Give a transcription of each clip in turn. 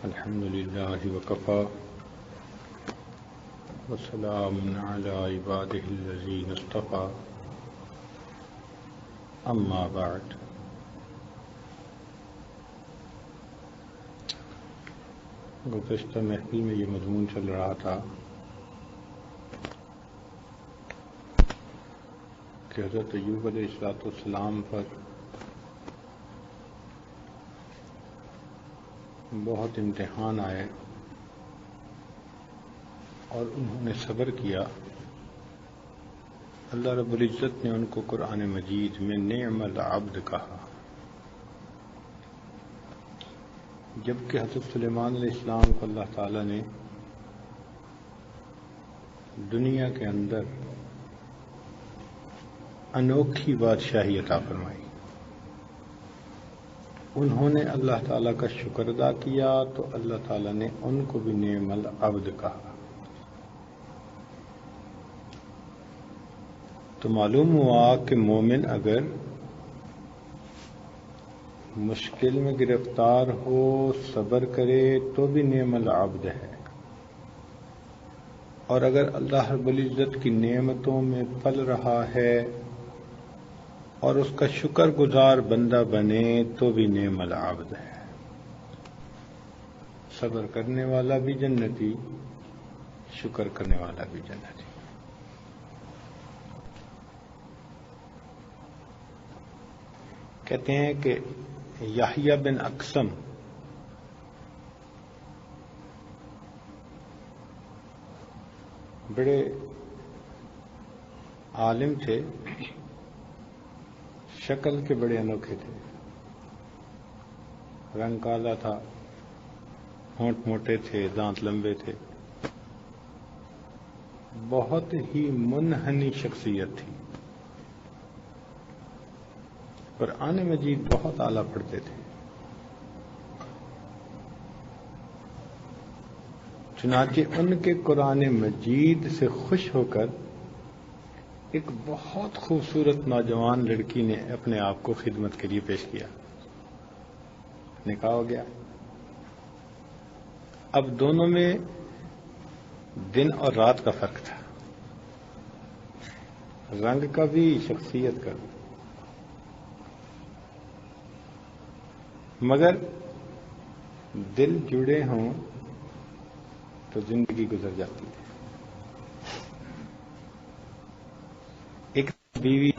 الحمد لله وكفى وسلام على عباده الذين اصطفى أما بعد گزشتہ محفل میں یہ مضمون چل رہا تھا کہ حضرت ایوب علیہ السلام پر بہت امتحان آئے اور انہوں نے صبر کیا۔ اللہ رب العزت نے ان کو قرآن مجید میں نعم العبد کہا، جبکہ حضرت سلیمان علیہ السلام کو اللہ تعالی نے دنیا کے اندر انوکھی بادشاہی عطا فرمائی۔ انہوں نے اللہ تعالیٰ کا شکر ادا کیا تو اللہ تعالیٰ نے ان کو بھی نعم العبد کہا۔ تو معلوم ہوا کہ مومن اگر مشکل میں گرفتار ہو صبر کرے تو بھی نعم العبد ہے، اور اگر اللہ رب العزت کی نعمتوں میں پل رہا ہے اور اس کا شکر گزار بندہ بنے تو بھی نعم العبد ہے۔ صبر کرنے والا بھی جنتی، شکر کرنے والا بھی جنتی۔ کہتے ہیں کہ یحییٰ بن اقسم بڑے عالم تھے، شکل کے بڑے انوکھے تھے، رنگ کالا تھا، ہونٹ موٹے تھے، دانت لمبے تھے، بہت ہی منحنی شخصیت تھی۔ قرآن مجید بہت اعلیٰ پڑھتے تھے، چنانچہ ان کے قرآن مجید سے خوش ہو کر ایک بہت خوبصورت نوجوان لڑکی نے اپنے آپ کو خدمت کے لیے پیش کیا، نکاح ہو گیا۔ اب دونوں میں دن اور رات کا فرق تھا، رنگ کا بھی، شخصیت کا بھی، مگر دل جڑے ہوں تو زندگی گزر جاتی ہے۔ ایک بیوی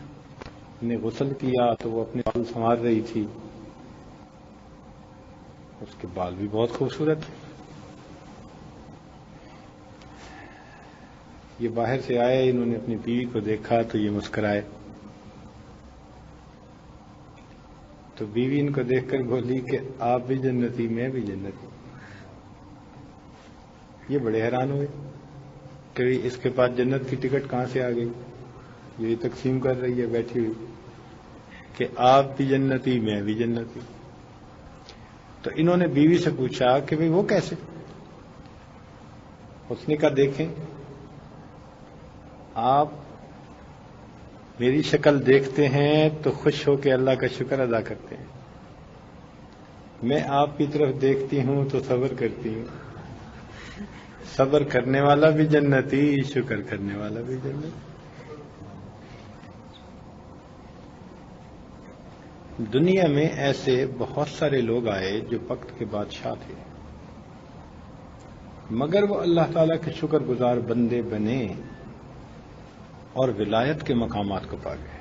نے غسل کیا تو وہ اپنے بال سنوار رہی تھی، اس کے بال بھی بہت خوبصورت تھے۔ یہ باہر سے آئے، انہوں نے اپنی بیوی کو دیکھا تو یہ مسکرائے، تو بیوی ان کو دیکھ کر بولی کہ آپ بھی جنتی، میں بھی جنتی۔ یہ بڑے حیران ہوئے کہ اس کے پاس جنت کی ٹکٹ کہاں سے آ گئی، یہ تقسیم کر رہی ہے بیٹھی ہوئی کہ آپ بھی جنتی، میں بھی جنتی۔ تو انہوں نے بیوی سے پوچھا کہ بھئی وہ کیسے؟ اس نے کہا دیکھیں، آپ میری شکل دیکھتے ہیں تو خوش ہو کے اللہ کا شکر ادا کرتے ہیں، میں آپ کی طرف دیکھتی ہوں تو صبر کرتی ہوں۔ صبر کرنے والا بھی جنتی، شکر کرنے والا بھی جنتی۔ دنیا میں ایسے بہت سارے لوگ آئے جو وقت کے بادشاہ تھے، مگر وہ اللہ تعالیٰ کے شکر گزار بندے بنے اور ولایت کے مقامات کو پا گئے۔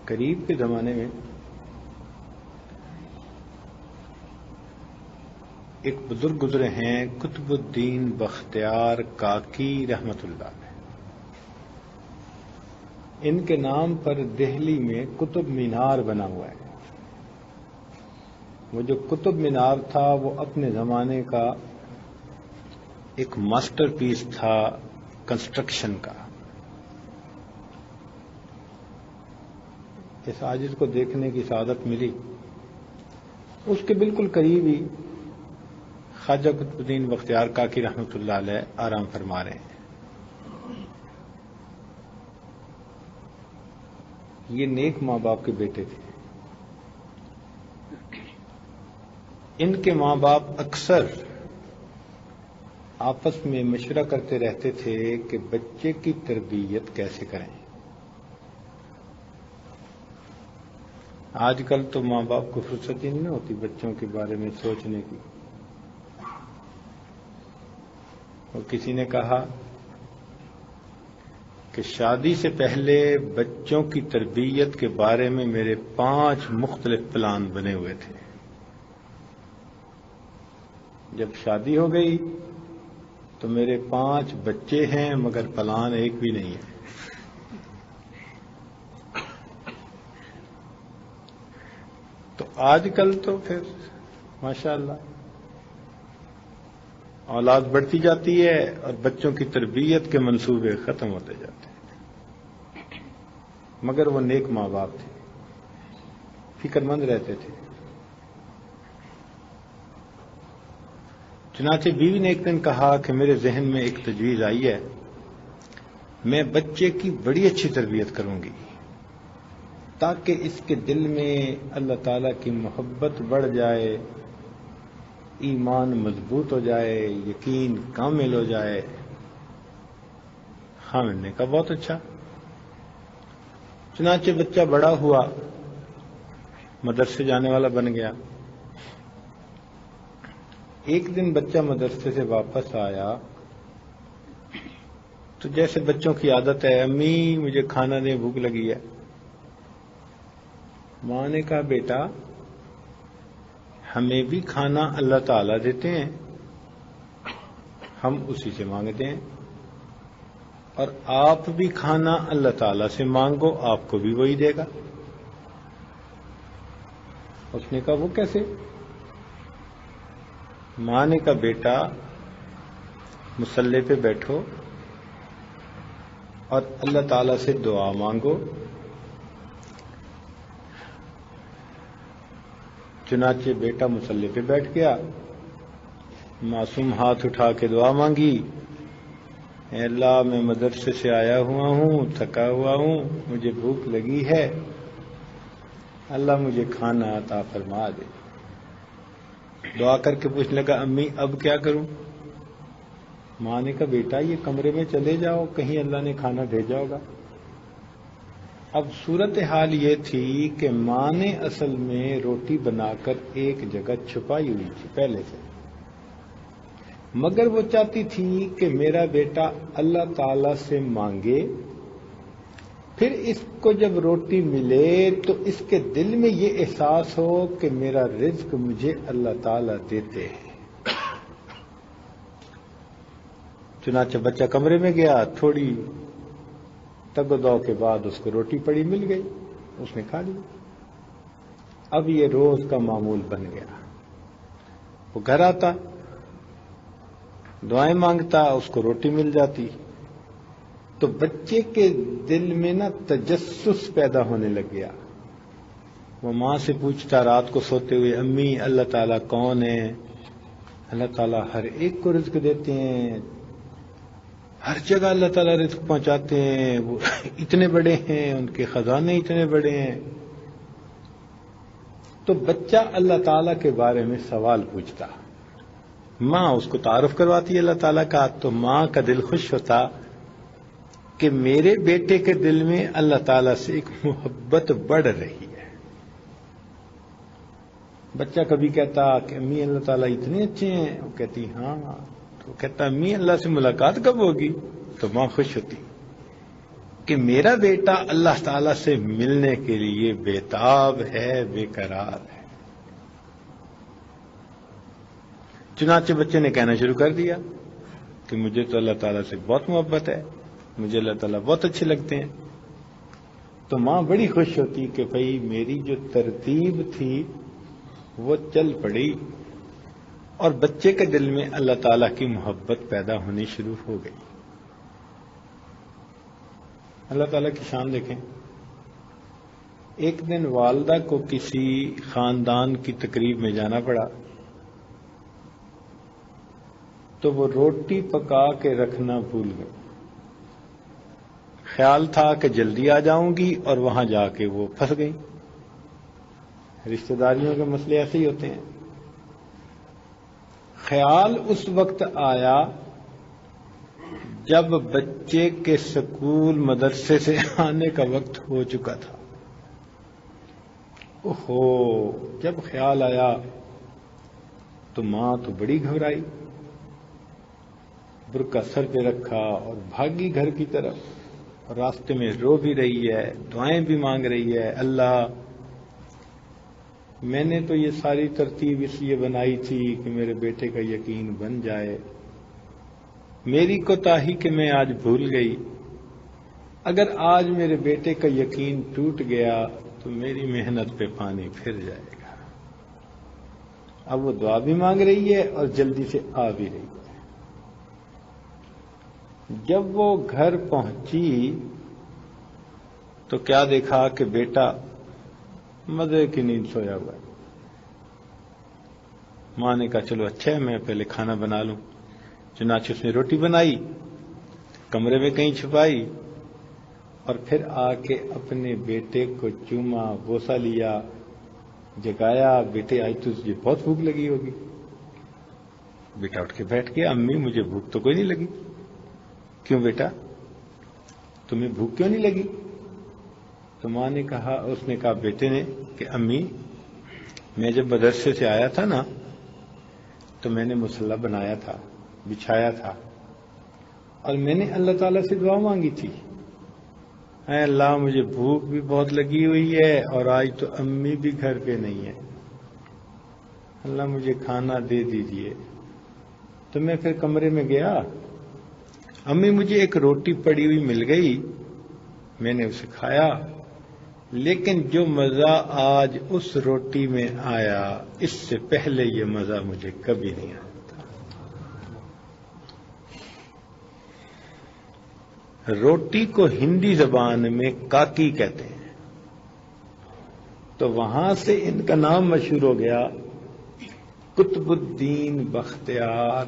قریب کے زمانے میں ایک بزرگ گزرے ہیں، قطب الدین بختیار کاکی رحمت اللہ علیہ۔ ان کے نام پر دہلی میں قطب مینار بنا ہوا ہے۔ وہ جو قطب مینار تھا وہ اپنے زمانے کا ایک ماسٹر پیس تھا کنسٹرکشن کا۔ اس عاجز کو دیکھنے کی سعادت ملی، اس کے بالکل قریب ہی خواجہ قطب الدین بختیار کاکی رحمۃ اللہ علیہ آرام فرما رہے ہیں۔ یہ نیک ماں باپ کے بیٹے تھے. ان کے ماں باپ اکثر آپس میں مشورہ کرتے رہتے تھے کہ بچے کی تربیت کیسے کریں. آج کل تو ماں باپ کو فرصت ہی نہیں ہوتی بچوں کے بارے میں سوچنے کی. اور کسی نے کہا کہ شادی سے پہلے بچوں کی تربیت کے بارے میں میرے 5 مختلف پلان بنے ہوئے تھے. جب شادی ہو گئی تو میرے 5 بچے ہیں مگر پلان ایک بھی نہیں ہے. تو آج کل تو پھر ماشاءاللہ اولاد بڑھتی جاتی ہے اور بچوں کی تربیت کے منصوبے ختم ہوتے جاتے ہیں. مگر وہ نیک ماں باپ تھے، فکر مند رہتے تھے. چنانچہ بیوی نے ایک دن کہا کہ میرے ذہن میں ایک تجویز آئی ہے، میں بچے کی بڑی اچھی تربیت کروں گی تاکہ اس کے دل میں اللہ تعالیٰ کی محبت بڑھ جائے، ایمان مضبوط ہو جائے، یقین کامل ہو جائے. خامد نے کہا بہت اچھا. چنانچہ بچہ بڑا ہوا، مدرسے جانے والا بن گیا. ایک دن بچہ مدرسے سے واپس آیا تو جیسے بچوں کی عادت ہے، امی مجھے کھانا دیں، بھوک لگی ہے. ماں نے کہا بیٹا ہمیں بھی کھانا اللہ تعالیٰ دیتے ہیں، ہم اسی سے مانگتے ہیں، اور آپ بھی کھانا اللہ تعالیٰ سے مانگو، آپ کو بھی وہی دے گا. اس نے کہا وہ کیسے؟ ماں نے کہا بیٹا مصلی پہ بیٹھو اور اللہ تعالیٰ سے دعا مانگو. چنانچہ بیٹا مصلی پہ بیٹھ گیا، معصوم ہاتھ اٹھا کے دعا مانگی، اے اللہ میں مدرسے سے آیا ہوا ہوں، تھکا ہوا ہوں، مجھے بھوک لگی ہے، اللہ مجھے کھانا عطا فرما دے. دعا کر کے پوچھنے لگا امی اب کیا کروں؟ ماں نے کہا بیٹا یہ کمرے میں چلے جاؤ، کہیں اللہ نے کھانا بھیجا ہوگا. اب صورتحال یہ تھی کہ ماں نے اصل میں روٹی بنا کر ایک جگہ چھپائی ہوئی تھی پہلے سے، مگر وہ چاہتی تھی کہ میرا بیٹا اللہ تعالی سے مانگے، پھر اس کو جب روٹی ملے تو اس کے دل میں یہ احساس ہو کہ میرا رزق مجھے اللہ تعالی دیتے ہیں. چنانچہ بچہ کمرے میں گیا، تھوڑی تگ و دو کے بعد اس کو روٹی پڑی مل گئی، اس نے کھا لی. اب یہ روز کا معمول بن گیا. وہ گھر آتا، دعائیں مانگتا، اس کو روٹی مل جاتی. تو بچے کے دل میں نا تجسس پیدا ہونے لگ گیا. وہ ماں سے پوچھتا رات کو سوتے ہوئے امی اللہ تعالیٰ کون ہے؟ اللہ تعالیٰ ہر ایک کو رزق دیتے ہیں، ہر جگہ اللہ تعالیٰ رزق پہنچاتے ہیں، وہ اتنے بڑے ہیں، ان کے خزانے اتنے بڑے ہیں. تو بچہ اللہ تعالیٰ کے بارے میں سوال پوچھتا، ماں اس کو تعارف کرواتی اللہ تعالیٰ کا، تو ماں کا دل خوش ہوتا کہ میرے بیٹے کے دل میں اللہ تعالیٰ سے ایک محبت بڑھ رہی ہے. بچہ کبھی کہتا کہ امی اللہ تعالیٰ اتنے اچھے ہیں، وہ کہتی ہاں، تو کہتا امی اللہ سے ملاقات کب ہوگی؟ تو ماں خوش ہوتی کہ میرا بیٹا اللہ تعالیٰ سے ملنے کے لیے بےتاب ہے، بے قرار ہے. چنانچہ بچے نے کہنا شروع کر دیا کہ مجھے تو اللہ تعالیٰ سے بہت محبت ہے، مجھے اللہ تعالیٰ بہت اچھے لگتے ہیں. تو ماں بڑی خوش ہوتی کہ بھئی میری جو ترتیب تھی وہ چل پڑی، اور بچے کے دل میں اللہ تعالیٰ کی محبت پیدا ہونی شروع ہو گئی. اللہ تعالیٰ کی شان دیکھیں. ایک دن والدہ کو کسی خاندان کی تقریب میں جانا پڑا، تو وہ روٹی پکا کے رکھنا بھول گئے. خیال تھا کہ جلدی آ جاؤں گی اور وہاں جا کے وہ پھنس گئی. رشتہ داریوں کے مسئلے ایسے ہی ہوتے ہیں. خیال اس وقت آیا جب بچے کے سکول مدرسے سے آنے کا وقت ہو چکا تھا. اوہو، جب خیال آیا تو ماں تو بڑی گھبرائی، برقع سر پہ رکھا اور بھاگی گھر کی طرف. اور راستے میں رو بھی رہی ہے، دعائیں بھی مانگ رہی ہے، اللہ میں نے تو یہ ساری ترتیب اس لیے بنائی تھی کہ میرے بیٹے کا یقین بن جائے. میری کوتاہی کہ میں آج بھول گئی. اگر آج میرے بیٹے کا یقین ٹوٹ گیا تو میری محنت پہ پانی پھر جائے گا. اب وہ دعا بھی مانگ رہی ہے اور جلدی سے آ بھی رہی ہے. جب وہ گھر پہنچی تو کیا دیکھا کہ بیٹا مزے کی نیند سویا ہوا ہے. ماں نے کہا چلو اچھا ہے، میں پہلے کھانا بنا لوں. چنانچہ اس نے روٹی بنائی، کمرے میں کہیں چھپائی، اور پھر آ کے اپنے بیٹے کو چوما، بوسا لیا، جگایا. بیٹے آج تجھے بہت بھوک لگی ہوگی. بیٹا اٹھ کے بیٹھ گیا. امی مجھے بھوک تو کوئی نہیں لگی. کیوں بیٹا، تمہیں بھوک کیوں نہیں لگی؟ تو ماں نے کہا، اس نے کہا بیٹے نے کہ امی میں جب مدرسے سے آیا تھا نا تو میں نے مصلی بنایا تھا، بچھایا تھا، اور میں نے اللہ تعالیٰ سے دعا مانگی تھی، اے اللہ مجھے بھوک بھی بہت لگی ہوئی ہے اور آج تو امی بھی گھر پہ نہیں ہے، اللہ مجھے کھانا دے دیجئے. تو میں پھر کمرے میں گیا، امی مجھے ایک روٹی پڑی ہوئی مل گئی، میں نے اسے کھایا، لیکن جو مزہ آج اس روٹی میں آیا اس سے پہلے یہ مزہ مجھے کبھی نہیں آیا تھا. روٹی کو ہندی زبان میں کاکی کہتے ہیں، تو وہاں سے ان کا نام مشہور ہو گیا قطب الدین بختیار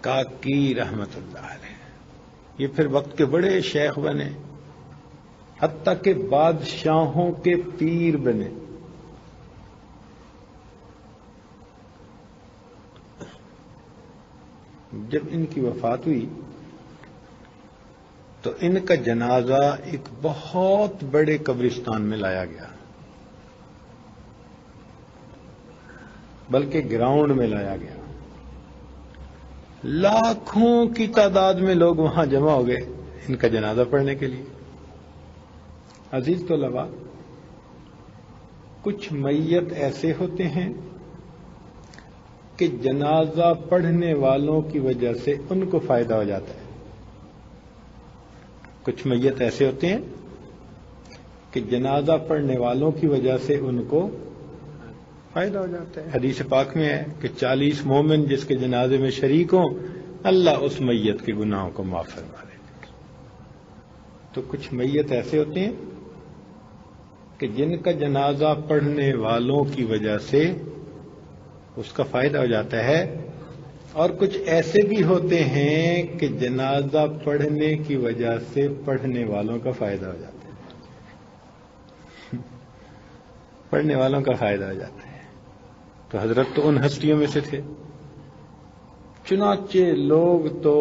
کاکی رحمت اللہ علیہ. یہ پھر وقت کے بڑے شیخ بنے، حتیٰ کہ بادشاہوں کے پیر بنے. جب ان کی وفات ہوئی تو ان کا جنازہ ایک بہت بڑے قبرستان میں لایا گیا، بلکہ گراؤنڈ میں لایا گیا. لاکھوں کی تعداد میں لوگ وہاں جمع ہو گئے ان کا جنازہ پڑھنے کے لیے. عزیز طلباء، کچھ میت ایسے ہوتے ہیں کہ جنازہ پڑھنے والوں کی وجہ سے ان کو فائدہ ہو جاتا ہے. کچھ میت ایسے ہوتے ہیں کہ جنازہ پڑھنے والوں کی وجہ سے ان کو فائدہ ہو جاتا ہے. حدیث پاک میں ہے کہ 40 مومن جس کے جنازے میں شریک ہوں اللہ اس میت کے گناہوں کو معاف فرما دے. تو کچھ میت ایسے ہوتے ہیں کہ جن کا جنازہ پڑھنے والوں کی وجہ سے اس کا فائدہ ہو جاتا ہے، اور کچھ ایسے بھی ہوتے ہیں کہ جنازہ پڑھنے کی وجہ سے پڑھنے والوں کا فائدہ ہو جاتا ہے. پڑھنے والوں کا فائدہ ہو جاتا ہے. تو حضرت تو ان ہستیوں میں سے تھے. چنانچہ لوگ تو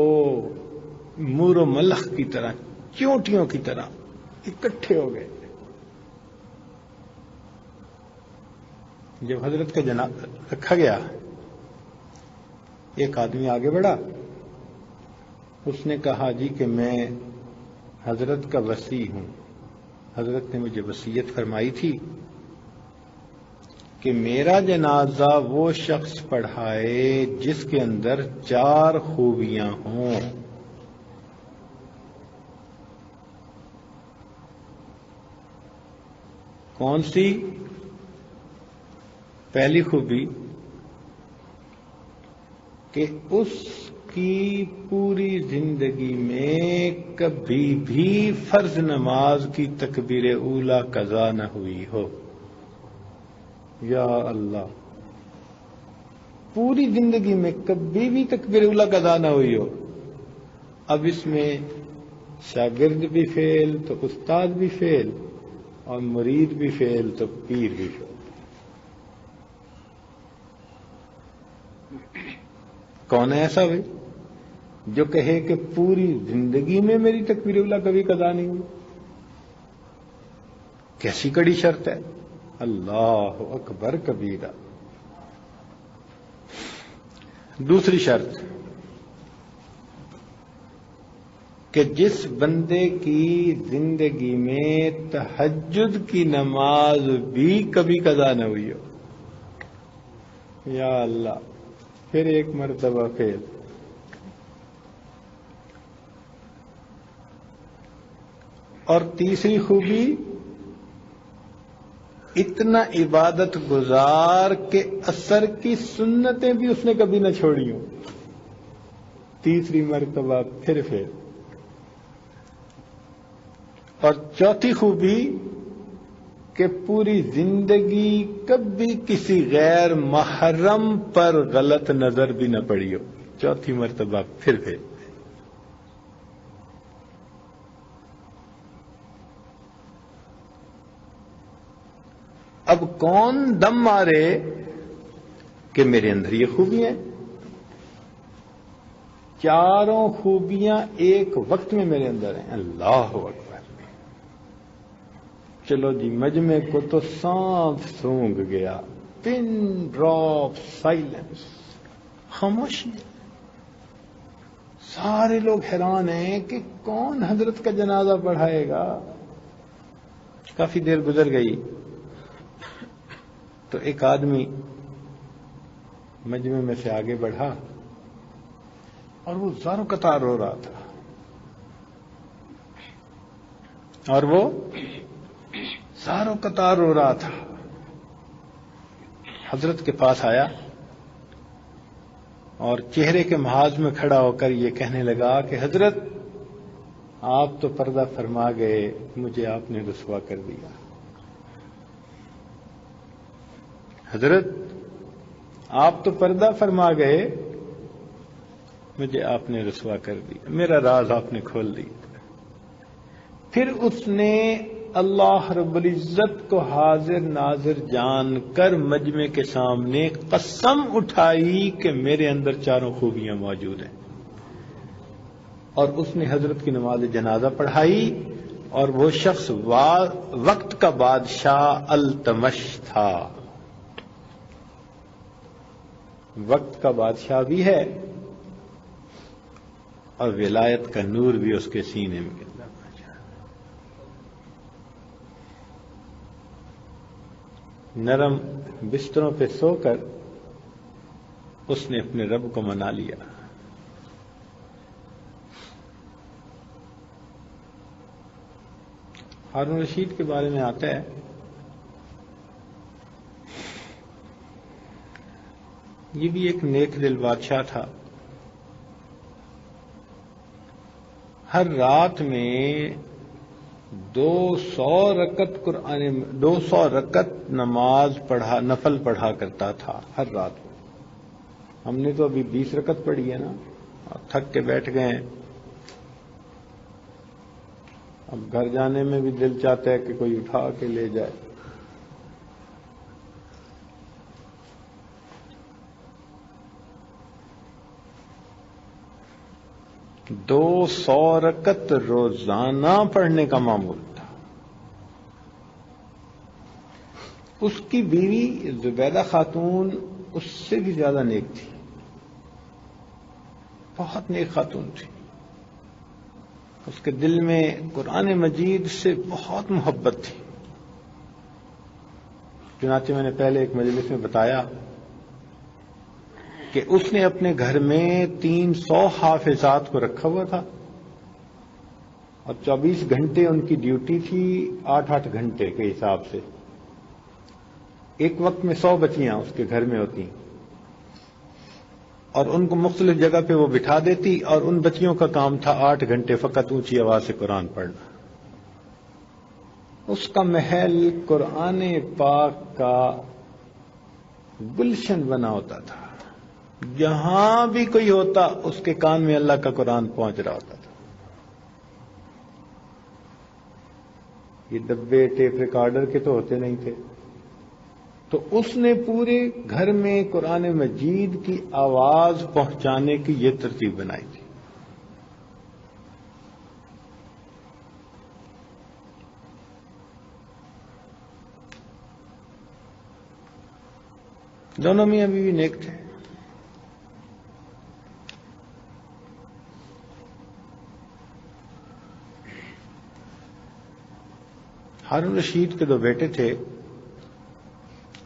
مور و ملخ کی طرح، چونٹیوں کی طرح اکٹھے ہو گئے. جب حضرت کا جنازہ رکھا گیا، ایک آدمی آگے بڑھا، اس نے کہا جی کہ میں حضرت کا وصی ہوں، حضرت نے مجھے وصیت فرمائی تھی کہ میرا جنازہ وہ شخص پڑھائے جس کے اندر 4 خوبیاں ہوں. کون سی؟ پہلی خوبی کہ اس کی پوری زندگی میں کبھی بھی فرض نماز کی تکبیر اولیٰ قضا نہ ہوئی ہو. یا اللہ، پوری زندگی میں کبھی بھی تکبیر اولیٰ قضا نہ ہوئی ہو. اب اس میں شاگرد بھی فیل تو استاد بھی فیل، اور مرید بھی فیل تو پیر بھی فیل۔ کون ہے ایسا بھائی جو کہے کہ پوری زندگی میں میری تکبیر اولیٰ کبھی قضا نہیں ہوئی؟ کیسی کڑی شرط ہے! اللہ اکبر کبیرہ۔ دوسری شرط کہ جس بندے کی زندگی میں تہجد کی نماز بھی کبھی قضا نہ ہوئی ہو، یا اللہ، پھر ایک مرتبہ فیل۔ اور تیسری خوبی، اتنا عبادت گزار کہ اثر کی سنتیں بھی اس نے کبھی نہ چھوڑی ہوں، تیسری مرتبہ پھر فیل۔ اور چوتھی خوبی کہ پوری زندگی کبھی کسی غیر محرم پر غلط نظر بھی نہ پڑی ہو، چوتھی مرتبہ پھر فیل۔ اب کون دم مارے کہ میرے اندر یہ خوبیاں ہیں؟ چاروں خوبیاں ایک وقت میں میرے اندر ہیں۔ اللہ اکبر! چلو جی، مجمع کو تو سانپ سونگ گیا، پن ڈراپ سائلنس، خاموشی۔ سارے لوگ حیران ہیں کہ کون حضرت کا جنازہ پڑھائے گا۔ کافی دیر گزر گئی تو ایک آدمی مجمع میں سے آگے بڑھا اور وہ زاروں قطار رو رہا تھا، اور وہ زاروں قطار رو رہا تھا۔ حضرت کے پاس آیا اور چہرے کے محاذ میں کھڑا ہو کر یہ کہنے لگا کہ حضرت، آپ تو پردہ فرما گئے، مجھے آپ نے رسوا کر دیا۔ حضرت، آپ تو پردہ فرما گئے، مجھے آپ نے رسوا کر دیا، میرا راز آپ نے کھول دیا۔ پھر اس نے اللہ رب العزت کو حاضر ناظر جان کر مجمع کے سامنے قسم اٹھائی کہ میرے اندر چاروں خوبیاں موجود ہیں، اور اس نے حضرت کی نماز جنازہ پڑھائی، اور وہ شخص وقت کا بادشاہ التمش تھا۔ وقت کا بادشاہ بھی ہے اور ولایت کا نور بھی اس کے سینے میں گرتا۔ نرم بستروں پہ سو کر اس نے اپنے رب کو منا لیا۔ ہارون رشید کے بارے میں آتا ہے، یہ بھی ایک نیک دل بادشاہ تھا۔ ہر رات میں 200 رکعت نماز پڑھا، نفل پڑھا کرتا تھا ہر رات میں۔ ہم نے تو ابھی 20 رکعت پڑھی ہے نا، تھک کے بیٹھ گئے ہیں، اب گھر جانے میں بھی دل چاہتا ہے کہ کوئی اٹھا کے لے جائے۔ دو 100 رکعت روزانہ پڑھنے کا معمول تھا۔ اس کی بیوی زبیدہ خاتون اس سے بھی زیادہ نیک تھی، بہت نیک خاتون تھی۔ اس کے دل میں قرآن مجید سے بہت محبت تھی۔ چنانچہ میں نے پہلے ایک مجلس میں بتایا کہ اس نے اپنے گھر میں 300 حافظات کو رکھا ہوا تھا، اور 24 گھنٹے ان کی ڈیوٹی تھی، 8-8 گھنٹے کے حساب سے۔ ایک وقت میں 100 بچیاں اس کے گھر میں ہوتی، اور ان کو مختلف جگہ پہ وہ بٹھا دیتی، اور ان بچیوں کا کام تھا 8 گھنٹے فقط اونچی آواز سے قرآن پڑھنا۔ اس کا محل قرآن پاک کا گلشن بنا ہوتا تھا، جہاں بھی کوئی ہوتا اس کے کان میں اللہ کا قرآن پہنچ رہا ہوتا تھا۔ یہ ڈبے ٹیپ ریکارڈر کے تو ہوتے نہیں تھے، تو اس نے پورے گھر میں قرآن مجید کی آواز پہنچانے کی یہ ترتیب بنائی تھی۔ دونوں میاں بیوی نیک تھے۔ ہارون رشید کے دو بیٹے تھے،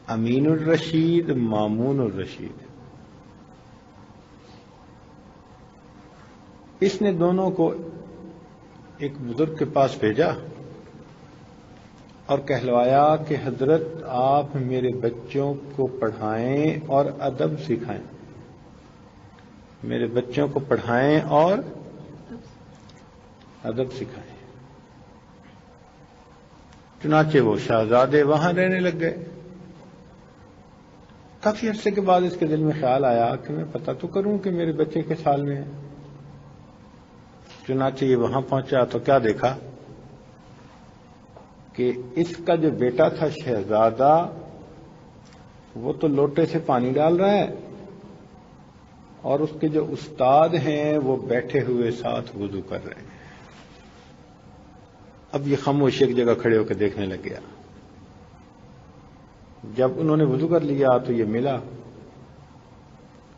امین الرشید، مامون الرشید۔ اس نے دونوں کو ایک بزرگ کے پاس بھیجا اور کہلوایا کہ حضرت آپ میرے بچوں کو پڑھائیں اور ادب سکھائیں، میرے بچوں کو پڑھائیں اور ادب سکھائیں۔ چنانچہ وہ شہزادے وہاں رہنے لگ گئے۔ کافی عرصے کے بعد اس کے دل میں خیال آیا کہ میں پتہ تو کروں کہ میرے بچے کس حال میں ہیں۔ چنانچہ یہ وہاں پہنچا تو کیا دیکھا کہ اس کا جو بیٹا تھا شہزادہ، وہ تو لوٹے سے پانی ڈال رہا ہے اور اس کے جو استاد ہیں وہ بیٹھے ہوئے ساتھ وضو کر رہے ہیں۔ اب یہ خاموش ایک جگہ کھڑے ہو کے دیکھنے لگ گیا۔ جب انہوں نے وضو کر لیا تو یہ ملا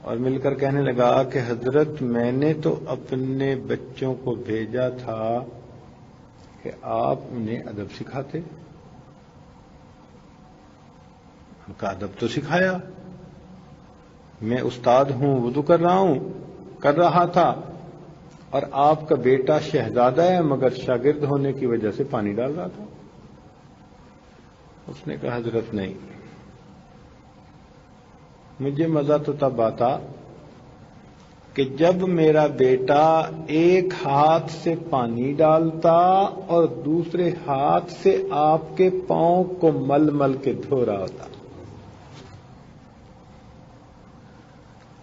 اور مل کر کہنے لگا کہ حضرت میں نے تو اپنے بچوں کو بھیجا تھا کہ آپ انہیں ادب سکھاتے، ان کا ادب تو سکھایا، میں استاد ہوں، وضو کر رہا تھا، اور آپ کا بیٹا شہزادہ ہے مگر شاگرد ہونے کی وجہ سے پانی ڈال رہا تھا۔ اس نے کہا حضرت نہیں، مجھے مزہ تو تب آتا کہ جب میرا بیٹا ایک ہاتھ سے پانی ڈالتا اور دوسرے ہاتھ سے آپ کے پاؤں کو مل مل کے دھو رہا ہوتا۔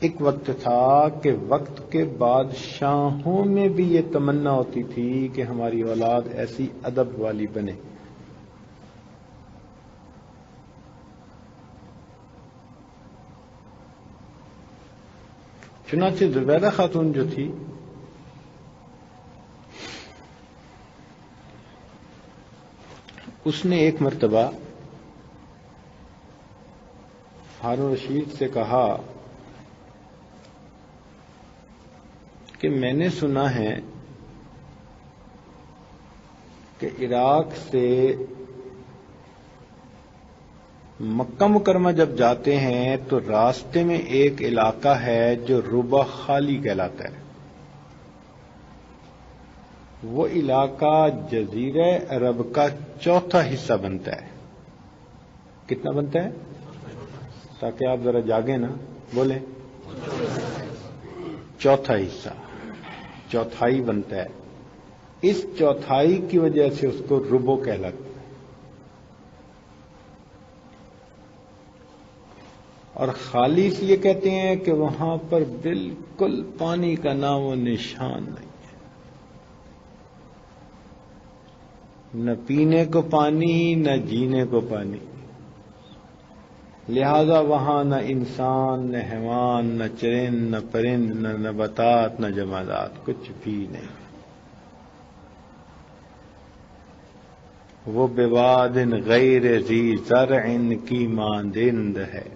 ایک وقت تھا کہ وقت کے بادشاہوں میں بھی یہ تمنا ہوتی تھی کہ ہماری اولاد ایسی ادب والی بنے۔ چنانچہ زبیدہ خاتون جو تھی اس نے ایک مرتبہ ہارون رشید سے کہا کہ میں نے سنا ہے کہ عراق سے مکہ مکرمہ جب جاتے ہیں تو راستے میں ایک علاقہ ہے جو ربع خالی کہلاتا ہے۔ وہ علاقہ جزیرہ عرب کا چوتھا حصہ بنتا ہے۔ کتنا بنتا ہے؟ تاکہ آپ ذرا جاگیں نا، بولیں۔ چوتھا حصہ، چوتھائی بنتا ہے۔ اس چوتھائی کی وجہ سے اس کو ربع کہلاتا ہے۔ اور خالی اس لیے کہتے ہیں کہ وہاں پر بالکل پانی کا نام و نشان نہیں ہے، نہ پینے کو پانی نہ جینے کو پانی، لہذا وہاں نہ انسان نہ حیوان نہ چرند نہ پرند نہ نباتات نہ جمادات، کچھ بھی نہیں۔ وہ بواد غیر ذی زرع کی مانند ہے۔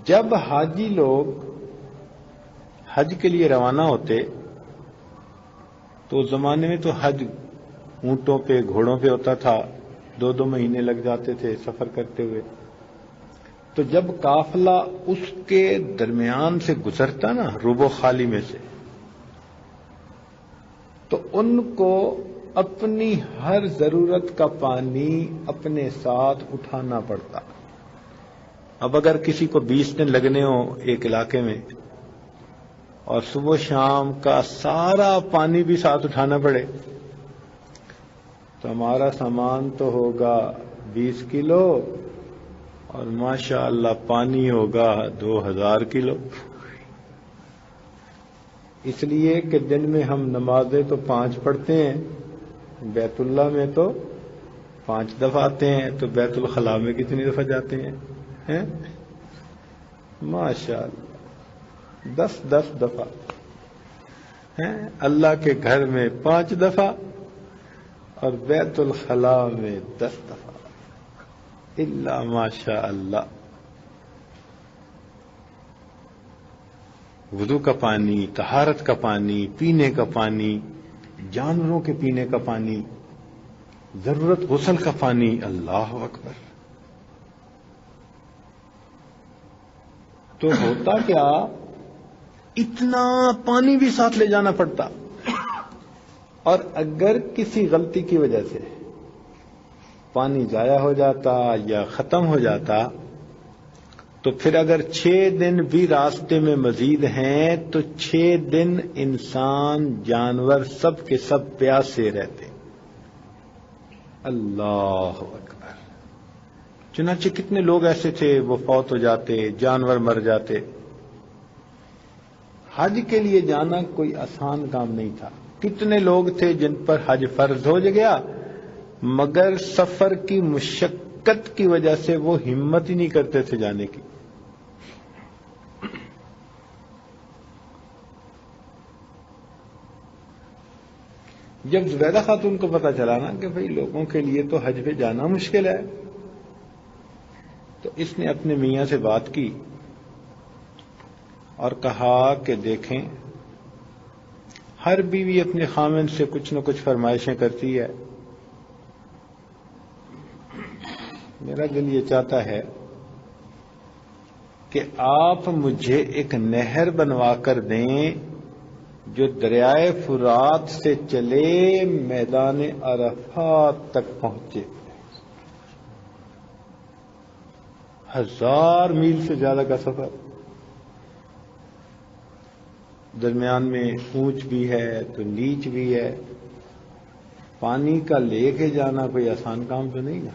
جب حاجی لوگ حج کے لیے روانہ ہوتے تو اس زمانے میں تو حج اونٹوں پہ گھوڑوں پہ ہوتا تھا، 2 مہینے لگ جاتے تھے سفر کرتے ہوئے۔ تو جب قافلہ اس کے درمیان سے گزرتا نا ربع خالی میں سے، تو ان کو اپنی ہر ضرورت کا پانی اپنے ساتھ اٹھانا پڑتا۔ اب اگر کسی کو 20 دن لگنے ہوں ایک علاقے میں اور صبح شام کا سارا پانی بھی ساتھ اٹھانا پڑے تو ہمارا سامان تو ہوگا 20 کلو اور ماشاء اللہ پانی ہوگا 2000 کلو۔ اس لیے کہ دن میں ہم نمازیں تو 5 پڑھتے ہیں، بیت اللہ میں تو 5 دفعہ آتے ہیں، تو بیت الخلاء میں کتنی دفعہ جاتے ہیں؟ ماشاء اللہ 10 دفعہ ہیں، اللہ کے گھر میں 5 دفعہ اور بیت الخلاء میں 10 دفعہ، الا ماشاء اللہ۔ وضو کا پانی، طہارت کا پانی، پینے کا پانی، جانوروں کے پینے کا پانی، ضرورت غسل کا پانی، اللہ اکبر۔ تو ہوتا کیا، اتنا پانی بھی ساتھ لے جانا پڑتا، اور اگر کسی غلطی کی وجہ سے پانی ضائع ہو جاتا یا ختم ہو جاتا تو پھر اگر 6 دن بھی راستے میں مزید ہیں تو 6 دن انسان جانور سب کے سب پیاسے رہتے۔ اللہ اکبر۔ چنانچہ کتنے لوگ ایسے تھے وہ فوت ہو جاتے، جانور مر جاتے۔ حج کے لیے جانا کوئی آسان کام نہیں تھا۔ کتنے لوگ تھے جن پر حج فرض ہو گیا مگر سفر کی مشقت کی وجہ سے وہ ہمت ہی نہیں کرتے تھے جانے کی۔ جب زبیدہ خاتون کو پتا چلا نا کہ بھئی لوگوں کے لیے تو حج پہ جانا مشکل ہے، تو اس نے اپنے میاں سے بات کی اور کہا کہ دیکھیں، ہر بیوی اپنے خامن سے کچھ نہ کچھ فرمائشیں کرتی ہے، میرا دل یہ چاہتا ہے کہ آپ مجھے ایک نہر بنوا کر دیں جو دریائے فرات سے چلے میدان عرفات تک پہنچے۔ 1000 میل سے زیادہ کا سفر، درمیان میں اونچ بھی ہے تو نیچ بھی ہے، پانی کا لے کے جانا کوئی آسان کام تو نہیں نا۔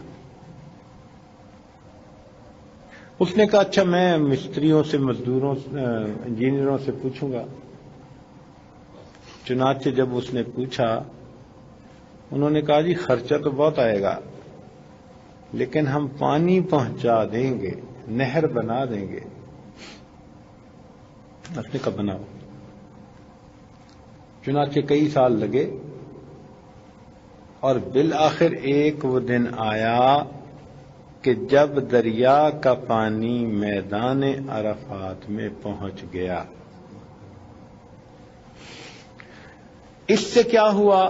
اس نے کہا اچھا میں مستریوں سے، مزدوروں، انجینئروں سے پوچھوں گا۔ چنانچہ جب اس نے پوچھا، انہوں نے کہا جی خرچہ تو بہت آئے گا لیکن ہم پانی پہنچا دیں گے، نہر بنا دیں گے۔ اس نے کہا بناؤ۔ چنانچہ کئی سال لگے اور بالآخر ایک وہ دن آیا کہ جب دریا کا پانی میدان عرفات میں پہنچ گیا۔ اس سے کیا ہوا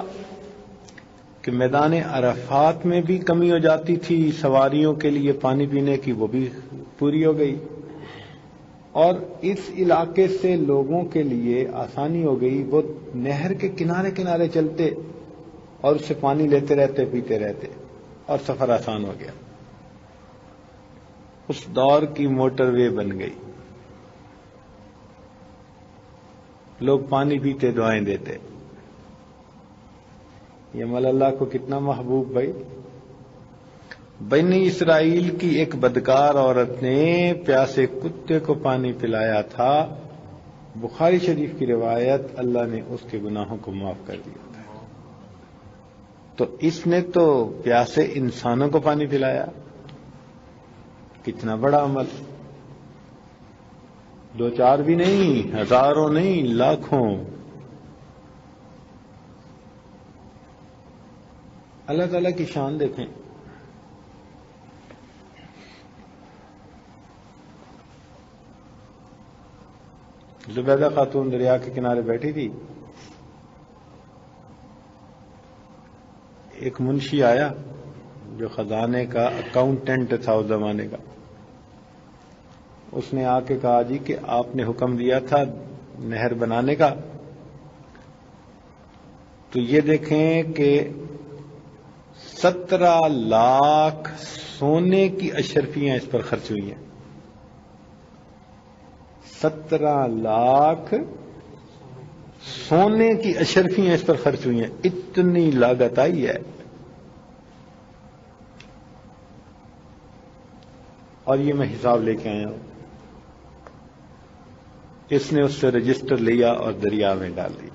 کہ میدان عرفات میں بھی کمی ہو جاتی تھی، سواریوں کے لیے پانی پینے کی وہ بھی پوری ہو گئی، اور اس علاقے سے لوگوں کے لیے آسانی ہو گئی، وہ نہر کے کنارے کنارے چلتے اور اس سے پانی لیتے رہتے، پیتے رہتے، اور سفر آسان ہو گیا۔ اس دور کی موٹر وے بن گئی، لوگ پانی پیتے، دعائیں دیتے۔ یہ مل اللہ کو کتنا محبوب بھائی۔ بنی اسرائیل کی ایک بدکار عورت نے پیاسے کتے کو پانی پلایا تھا، بخاری شریف کی روایت، اللہ نے اس کے گناہوں کو معاف کر دیا تھا۔ تو اس نے تو پیاسے انسانوں کو پانی پلایا، کتنا بڑا عمل۔ 2 4 بھی نہیں، ہزاروں نہیں، لاکھوں۔ اللہ تعالیٰ کی شان دیکھیں۔ زبیدہ خاتون دریا کے کنارے بیٹھی تھی، ایک منشی آیا جو خزانے کا اکاؤنٹنٹ تھا اس زمانے کا۔ اس نے آ کے کہا جی کہ آپ نے حکم دیا تھا نہر بنانے کا، تو یہ دیکھیں کہ 17 لاکھ سونے کی اشرفیاں اس پر خرچ ہوئی ہیں۔ 17 لاکھ سونے کی اشرفیاں اس پر خرچ ہوئی ہیں، اتنی لاگت آئی ہے۔ اور یہ میں حساب لے کے آیا ہوں۔ اس نے اس سے رجسٹر لیا اور دریا میں ڈال دیا.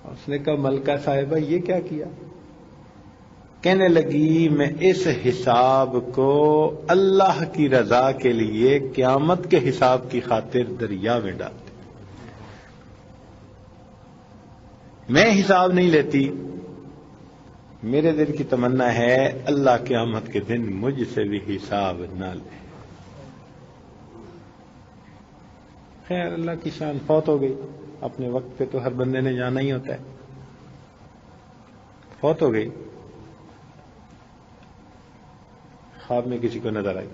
اس نے کہا ملکہ صاحبہ یہ کیا کیا؟ کہنے لگی میں اس حساب کو اللہ کی رضا کے لیے قیامت کے حساب کی خاطر دریا میں ڈال دی. میں حساب نہیں لیتی، میرے دل کی تمنا ہے اللہ قیامت کے دن مجھ سے بھی حساب نہ لے. خیر اللہ کی شان، فوت ہو گئی. اپنے وقت پہ تو ہر بندے نے جانا ہی ہوتا ہے. فوت ہو گئی. خواب میں کسی کو نظر آئی.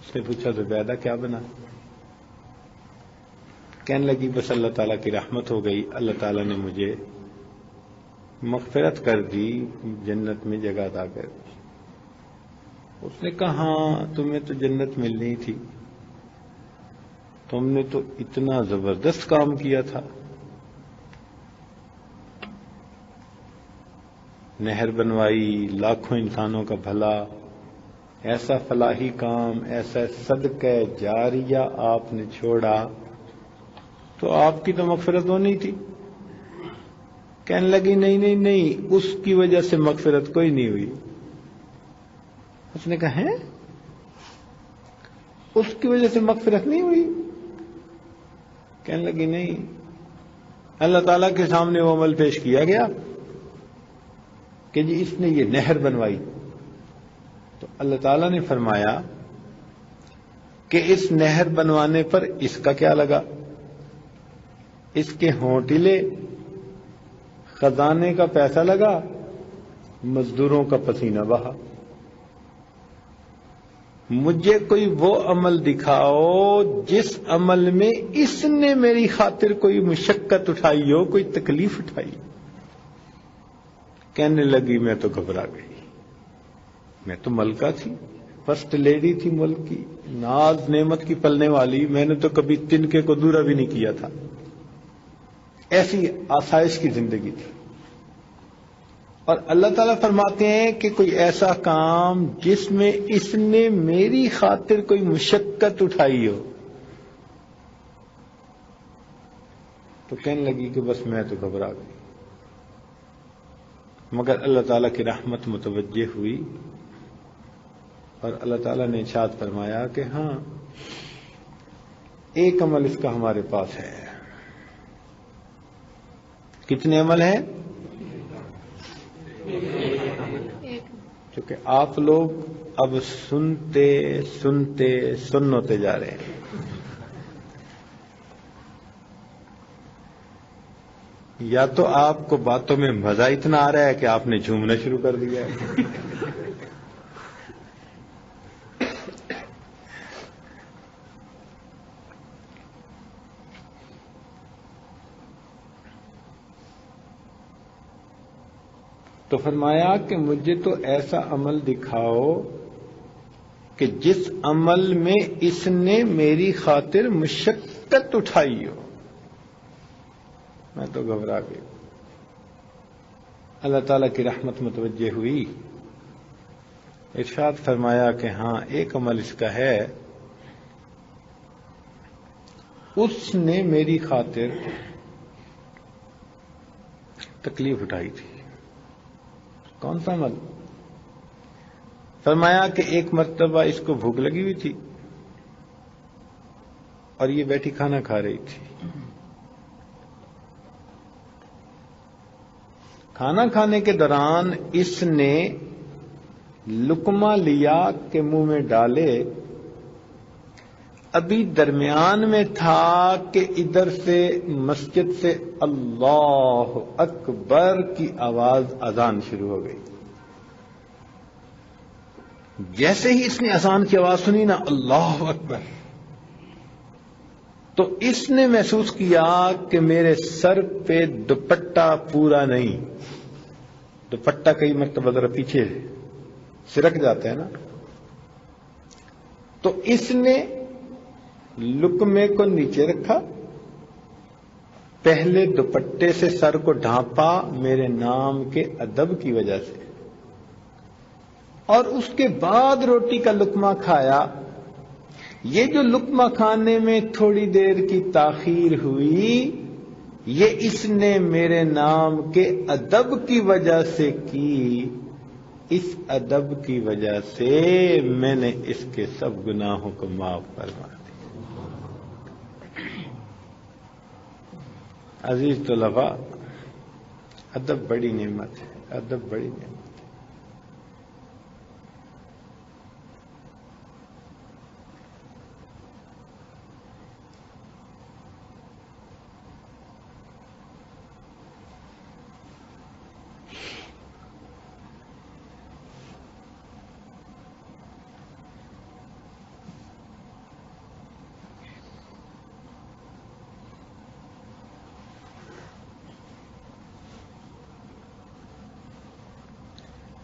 اس نے پوچھا زبیدہ کیا بنا؟ کہنے لگی بس اللہ تعالیٰ کی رحمت ہو گئی، اللہ تعالیٰ نے مجھے مغفرت کر دی، جنت میں جگہ عطا کر دی. اس نے کہا ہاں تمہیں تو جنت ملنی تھی، تم نے تو اتنا زبردست کام کیا تھا، نہر بنوائی، لاکھوں انسانوں کا بھلا، ایسا فلاحی کام، ایسا صدقہ جاریہ آپ نے چھوڑا، تو آپ کی تو مغفرت ہونی تھی. کہنے لگی نہیں نہیں نہیں، اس کی وجہ سے مغفرت کوئی نہیں ہوئی. اس نے کہا ہے اس کی وجہ سے مغفرت نہیں ہوئی؟ کہنے لگی نہیں، اللہ تعالیٰ کے سامنے وہ عمل پیش کیا گیا کہ جی اس نے یہ نہر بنوائی، تو اللہ تعالیٰ نے فرمایا کہ اس نہر بنوانے پر اس کا کیا لگا؟ اس کے ہونٹ لے، خزانے کا پیسہ لگا، مزدوروں کا پسینہ بہا. مجھے کوئی وہ عمل دکھاؤ جس عمل میں اس نے میری خاطر کوئی مشقت اٹھائی ہو، کوئی تکلیف اٹھائی. کہنے لگی میں تو گھبرا گئی، میں تو ملکہ تھی، فرسٹ لیڈی تھی ملک کی، ناز نعمت کی پلنے والی، میں نے تو کبھی تنکے کو دورہ بھی نہیں کیا تھا، ایسی آسائش کی زندگی تھی. اور اللہ تعالیٰ فرماتے ہیں کہ کوئی ایسا کام جس میں اس نے میری خاطر کوئی مشقت اٹھائی ہو. تو کہنے لگی کہ بس میں تو گھبرا گئی. مگر اللہ تعالیٰ کی رحمت متوجہ ہوئی اور اللہ تعالیٰ نے ارشاد فرمایا کہ ہاں ایک عمل اس کا ہمارے پاس ہے. کتنے عمل ہیں؟ کیونکہ آپ لوگ اب سنتے سنتے سن ہوتے جا رہے ہیں. یا تو آپ کو باتوں میں مزہ اتنا آ رہا ہے کہ آپ نے جھومنا شروع کر دیا ہے، تو فرمایا کہ مجھے تو ایسا عمل دکھاؤ کہ جس عمل میں اس نے میری خاطر مشقت اٹھائی ہو. میں تو گھبرا گئی. اللہ تعالیٰ کی رحمت متوجہ ہوئی، ارشاد فرمایا کہ ہاں ایک عمل اس کا ہے، اس نے میری خاطر تکلیف اٹھائی تھی. کون سا عمل؟ فرمایا کہ ایک مرتبہ اس کو بھوک لگی ہوئی تھی اور یہ بیٹھی کھانا کھا رہی تھی. کھانا کھانے کے دوران اس نے لقمہ لیا کہ منہ میں ڈالے، ابھی درمیان میں تھا کہ ادھر سے مسجد سے اللہ اکبر کی آواز اذان شروع ہو گئی. جیسے ہی اس نے اذان کی آواز سنی نا اللہ اکبر، تو اس نے محسوس کیا کہ میرے سر پہ دوپٹہ پورا نہیں. دوپٹہ کئی مرتبہ ذرا پیچھے سرک جاتا ہے نا، تو اس نے لقمے کو نیچے رکھا، پہلے دوپٹے سے سر کو ڈھانپا میرے نام کے ادب کی وجہ سے، اور اس کے بعد روٹی کا لقمہ کھایا. یہ جو لقمہ کھانے میں تھوڑی دیر کی تاخیر ہوئی، یہ اس نے میرے نام کے ادب کی وجہ سے کی، اس ادب کی وجہ سے میں نے اس کے سب گناہوں کو معاف فرما دیا۔ عزیز طلباء، ادب بڑی نعمت ہے، ادب بڑی نعمت ہے۔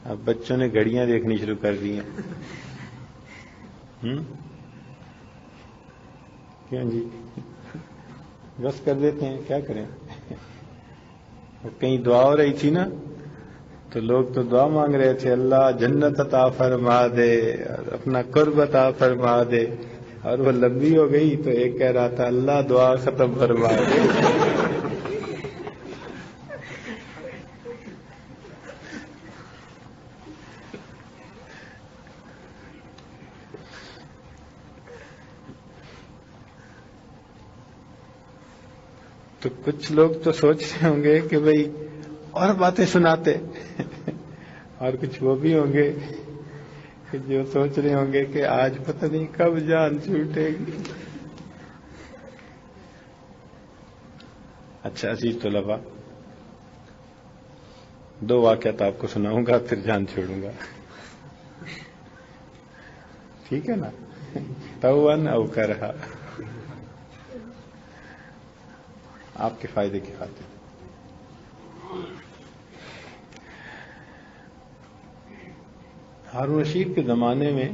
اب بچوں نے گھڑیاں دیکھنی شروع کر دی ہیں۔ کیوں جی، بس کر دیتے ہیں، کیا کریں۔ کہیں دعا ہو رہی تھی نا، تو لوگ تو دعا مانگ رہے تھے، اللہ جنت عطا فرما دے اور اپنا قرب عطا فرما دے، اور وہ لمبی ہو گئی تو ایک کہہ رہا تھا اللہ دعا ختم فرما دے۔ تو کچھ لوگ تو سوچ رہے ہوں گے کہ بھئی اور باتیں سناتے، اور کچھ وہ بھی ہوں گے کہ جو سوچ رہے ہوں گے کہ آج پتہ نہیں کب جان چھوٹے گی۔ اچھا عزیز طلباء، 2 واقعات آپ کو سناؤں گا، پھر جان چھوڑوں گا، ٹھیک ہے نا؟ توّن او کرہا، آپ کے فائدے کی خاطر۔ ہارون رشید کے زمانے میں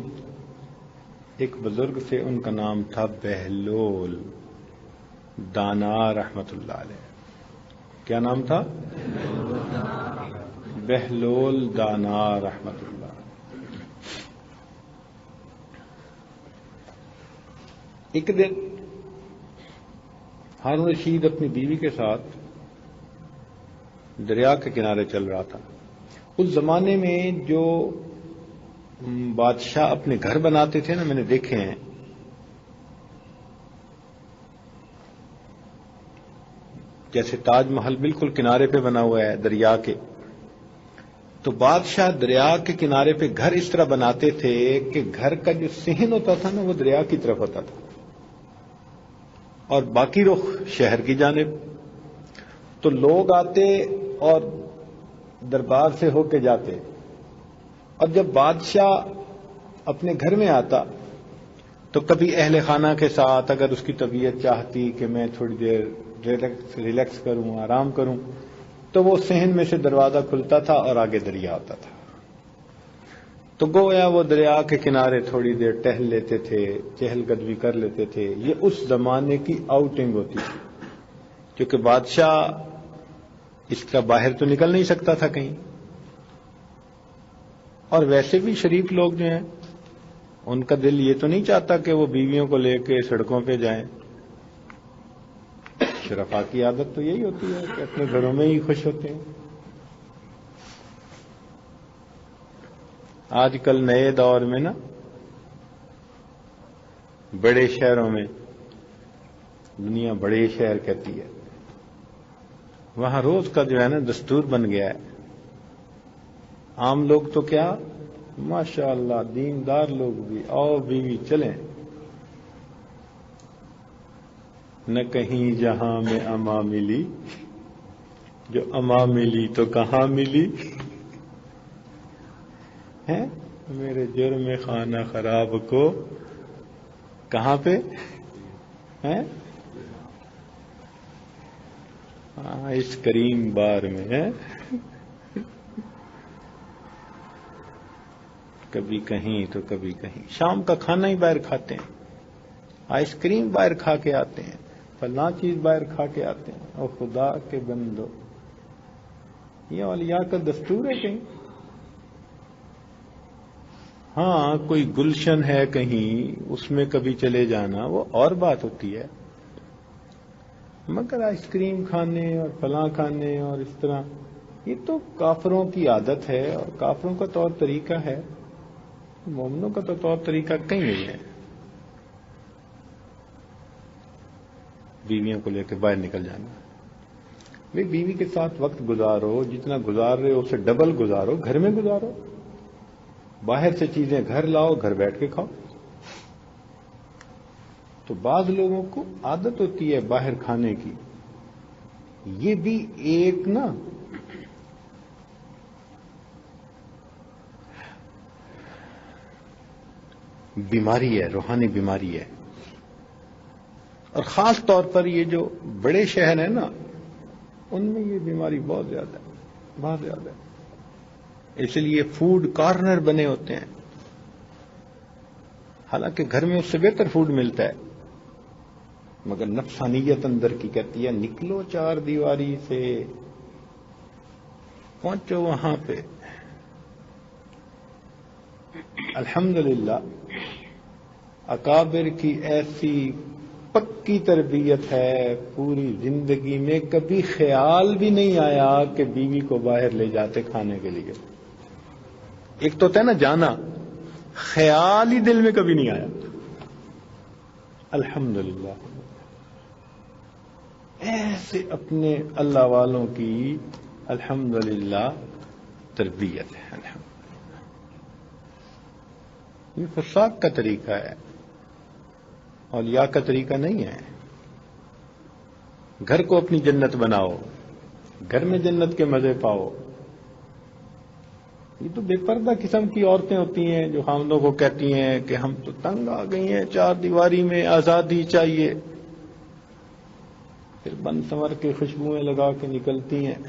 ایک بزرگ تھے، ان کا نام تھا بہلول دانا رحمت اللہ علیہ۔ کیا نام تھا؟ بہلول دانا رحمت اللہ۔ ایک دن ہارون رشید اپنی بیوی کے ساتھ دریا کے کنارے چل رہا تھا۔ اس زمانے میں جو بادشاہ اپنے گھر بناتے تھے نا، میں نے دیکھے ہیں، جیسے تاج محل بالکل کنارے پہ بنا ہوا ہے دریا کے، تو بادشاہ دریا کے کنارے پہ گھر اس طرح بناتے تھے کہ گھر کا جو صحن ہوتا تھا نا وہ دریا کی طرف ہوتا تھا، اور باقی رخ شہر کی جانب۔ تو لوگ آتے اور دربار سے ہو کے جاتے، اور جب بادشاہ اپنے گھر میں آتا تو کبھی اہل خانہ کے ساتھ، اگر اس کی طبیعت چاہتی کہ میں تھوڑی دیر ریلیکس کروں، آرام کروں، تو وہ صحن میں سے دروازہ کھلتا تھا اور آگے دریا آتا تھا۔ تو گویا وہ دریا کے کنارے تھوڑی دیر ٹہل لیتے تھے، چہل قدمی کر لیتے تھے۔ یہ اس زمانے کی آؤٹنگ ہوتی تھی، کیونکہ بادشاہ اس کا باہر تو نکل نہیں سکتا تھا کہیں، اور ویسے بھی شریف لوگ جو ہیں ان کا دل یہ تو نہیں چاہتا کہ وہ بیویوں کو لے کے سڑکوں پہ جائیں۔ شرفاء کی عادت تو یہی ہوتی ہے کہ اپنے گھروں میں ہی خوش ہوتے ہیں۔ آج کل نئے دور میں نا بڑے شہروں میں، دنیا بڑے شہر کہتی ہے، وہاں روز کا جو ہے نا دستور بن گیا ہے۔ عام لوگ تو کیا، ماشاء اللہ دیندار لوگ بھی، آؤ بیوی چلیں، نہ کہیں جہاں میں اماں ملی، جو اماں ملی تو کہاں ملی ہے، میرے جرم خانہ خراب کو کہاں پہ ہے، اس کریم بار میں ہے، کبھی کہیں تو کبھی کہیں۔ شام کا کھانا ہی باہر کھاتے ہیں، آئس کریم باہر کھا کے آتے ہیں، فلاں چیز باہر کھا کے آتے ہیں۔ اور خدا کے بندو، یہ اولیاء کا دستور ہے کہیں؟ ہاں کوئی گلشن ہے کہیں اس میں کبھی چلے جانا وہ اور بات ہوتی ہے، مگر آئس کریم کھانے اور فلاں کھانے اور اس طرح یہ تو کافروں کی عادت ہے اور کافروں کا طور طریقہ ہے، مومنوں کا تو طور طریقہ کہیں نہیں ہے۔ بیویوں کو لے کے باہر نکل جانا، بھئی بیوی کے ساتھ وقت گزارو، جتنا گزار رہے ہو اسے ڈبل گزارو، گھر میں گزارو، باہر سے چیزیں گھر لاؤ، گھر بیٹھ کے کھاؤ۔ تو بعض لوگوں کو عادت ہوتی ہے باہر کھانے کی، یہ بھی ایک نا بیماری ہے، روحانی بیماری ہے، اور خاص طور پر یہ جو بڑے شہر ہیں نا ان میں یہ بیماری بہت زیادہ ہے، بہت زیادہ ہے۔ اس لیے فوڈ کارنر بنے ہوتے ہیں، حالانکہ گھر میں اس سے بہتر فوڈ ملتا ہے، مگر نفسانیت اندر کی کہتی ہے نکلو چار دیواری سے، پہنچو وہاں پہ۔ الحمدللہ اکابر کی ایسی پکی تربیت ہے، پوری زندگی میں کبھی خیال بھی نہیں آیا کہ بیوی کو باہر لے جاتے کھانے کے لیے۔ ایک تو ہوتا ہے نا جانا، خیال ہی دل میں کبھی نہیں آیا۔ الحمدللہ ایسے اپنے اللہ والوں کی الحمدللہ تربیت ہے۔ الحمدللہ یہ فساق کا طریقہ ہے، اولیاء کا طریقہ نہیں ہے۔ گھر کو اپنی جنت بناؤ، گھر میں جنت کے مزے پاؤ۔ یہ تو بے پردہ قسم کی عورتیں ہوتی ہیں جو خاوندوں کو کہتی ہیں کہ ہم تو تنگ آ گئی ہیں، چار دیواری میں آزادی چاہیے، پھر بن سنور کے خوشبوئیں لگا کے نکلتی ہیں۔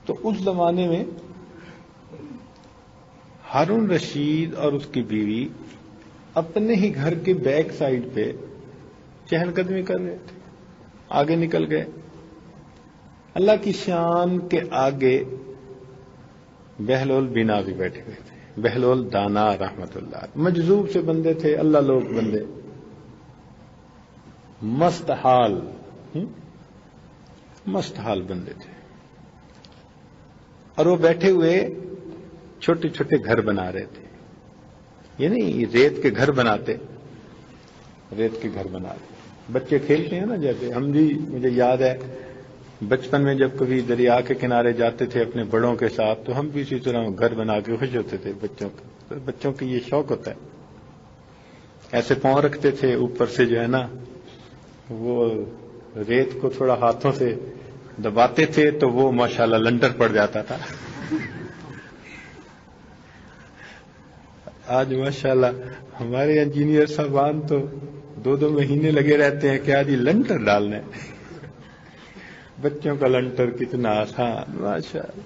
تو اس زمانے میں ہارون رشید اور اس کی بیوی اپنے ہی گھر کے بیک سائڈ پہ چہل قدمی کر رہے تھے، آگے نکل گئے۔ اللہ کی شان کے آگے بہلول بینا بھی بیٹھے ہوئے تھے، بہلول دانا رحمت اللہ، مجذوب سے بندے تھے، اللہ لوگ بندے، مست حال بندے تھے، اور وہ بیٹھے ہوئے چھوٹے چھوٹے گھر بنا رہے تھے۔ یہ نہیں ریت کے گھر بناتے، ریت کے گھر بنا رہے، بچے کھیلتے ہیں نا جیسے ہم بھی، مجھے یاد ہے بچپن میں جب کبھی دریا کے کنارے جاتے تھے اپنے بڑوں کے ساتھ تو ہم بھی اسی طرح گھر بنا کے خوش ہوتے تھے۔ بچوں کی یہ شوق ہوتا ہے، ایسے پاؤں رکھتے تھے اوپر سے جو ہے نا وہ ریت کو تھوڑا ہاتھوں سے دباتے تھے تو وہ ماشاءاللہ لنٹر پڑ جاتا تھا۔ آج ماشاءاللہ ہمارے انجینئر صاحبان تو 2 مہینے لگے رہتے ہیں کہ آج یہ لنٹر ڈالنا ہے۔ بچوں کا لنٹر کتنا آسان ماشاءاللہ۔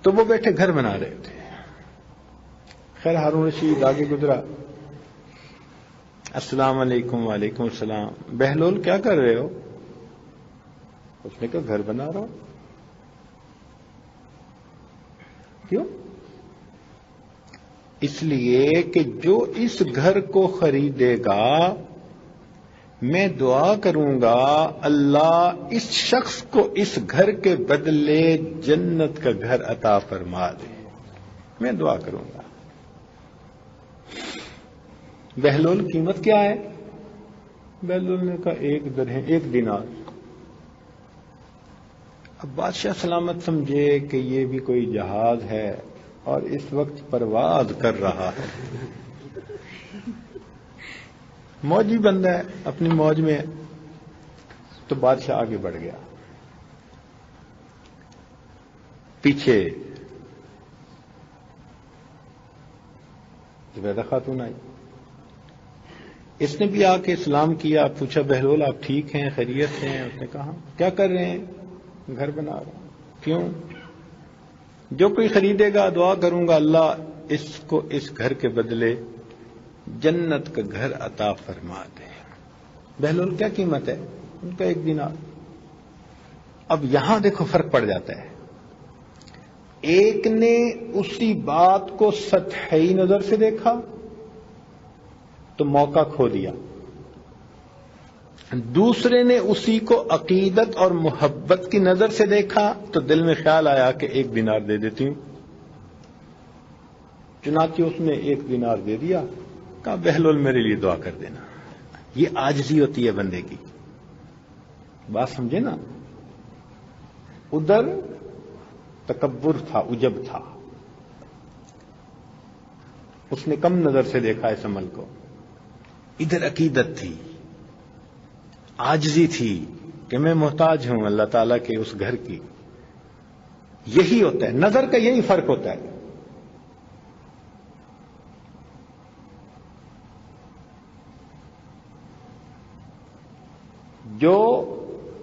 تو وہ بیٹھے گھر بنا رہے تھے۔ خیر ہارون رشید آگے گزرا، السلام علیکم۔ وعلیکم السلام۔ بہلول کیا کر رہے ہو؟ اس نے کہا گھر بنا رہا ہوں۔ کیوں؟ اس لیے کہ جو اس گھر کو خریدے گا میں دعا کروں گا اللہ اس شخص کو اس گھر کے بدلے جنت کا گھر عطا فرما دے، میں دعا کروں گا۔ بہلول قیمت کیا ہے؟ بہلول نے کہا 1 درہم، 1 دینار۔ اب بادشاہ سلامت سمجھے کہ یہ بھی کوئی جہاز ہے اور اس وقت پرواز کر رہا ہے، موجی بندہ ہے، اپنی موج میں، تو بادشاہ آگے بڑھ گیا۔ پیچھے زبیدہ خاتون آئی، اس نے بھی آ کے سلام کیا، پوچھا بہلول آپ ٹھیک ہیں، خیریت ہیں؟ اس نے کہا کیا کر رہے ہیں؟ گھر بنا رہا ہوں۔ کیوں؟ جو کوئی خریدے گا دعا کروں گا اللہ اس کو اس گھر کے بدلے جنت کا گھر عطا فرما دے. بہلول کیا قیمت ہے ان کا؟ 1 دینار. اب یہاں دیکھو فرق پڑ جاتا ہے. ایک نے اسی بات کو سطحی نظر سے دیکھا تو موقع کھو دیا، دوسرے نے اسی کو عقیدت اور محبت کی نظر سے دیکھا تو دل میں خیال آیا کہ 1 دینار دے دیتی ہوں. چنانچہ اس نے 1 دینار دے دیا، کہا بہلول میرے لیے دعا کر دینا. یہ عاجزی ہوتی ہے بندے کی. بات سمجھے نا؟ ادھر تکبر تھا، عجب تھا، اس نے کم نظر سے دیکھا اس عمل کو. ادھر عقیدت تھی، عاجزی تھی کہ میں محتاج ہوں اللہ تعالیٰ کے اس گھر کی. یہی ہوتا ہے، نظر کا یہی فرق ہوتا ہے. جو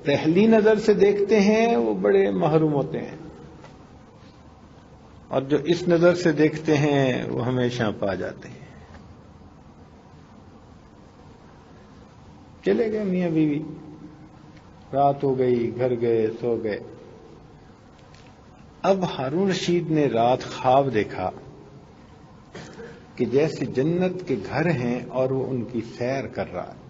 پہلی نظر سے دیکھتے ہیں وہ بڑے محروم ہوتے ہیں، اور جو اس نظر سے دیکھتے ہیں وہ ہمیشہ پا جاتے ہیں. چلے گئے میاں بیوی، رات ہو گئی، گھر گئے، سو گئے. اب ہارون رشید نے رات خواب دیکھا کہ جیسے جنت کے گھر ہیں اور وہ ان کی سیر کر رہا ہے.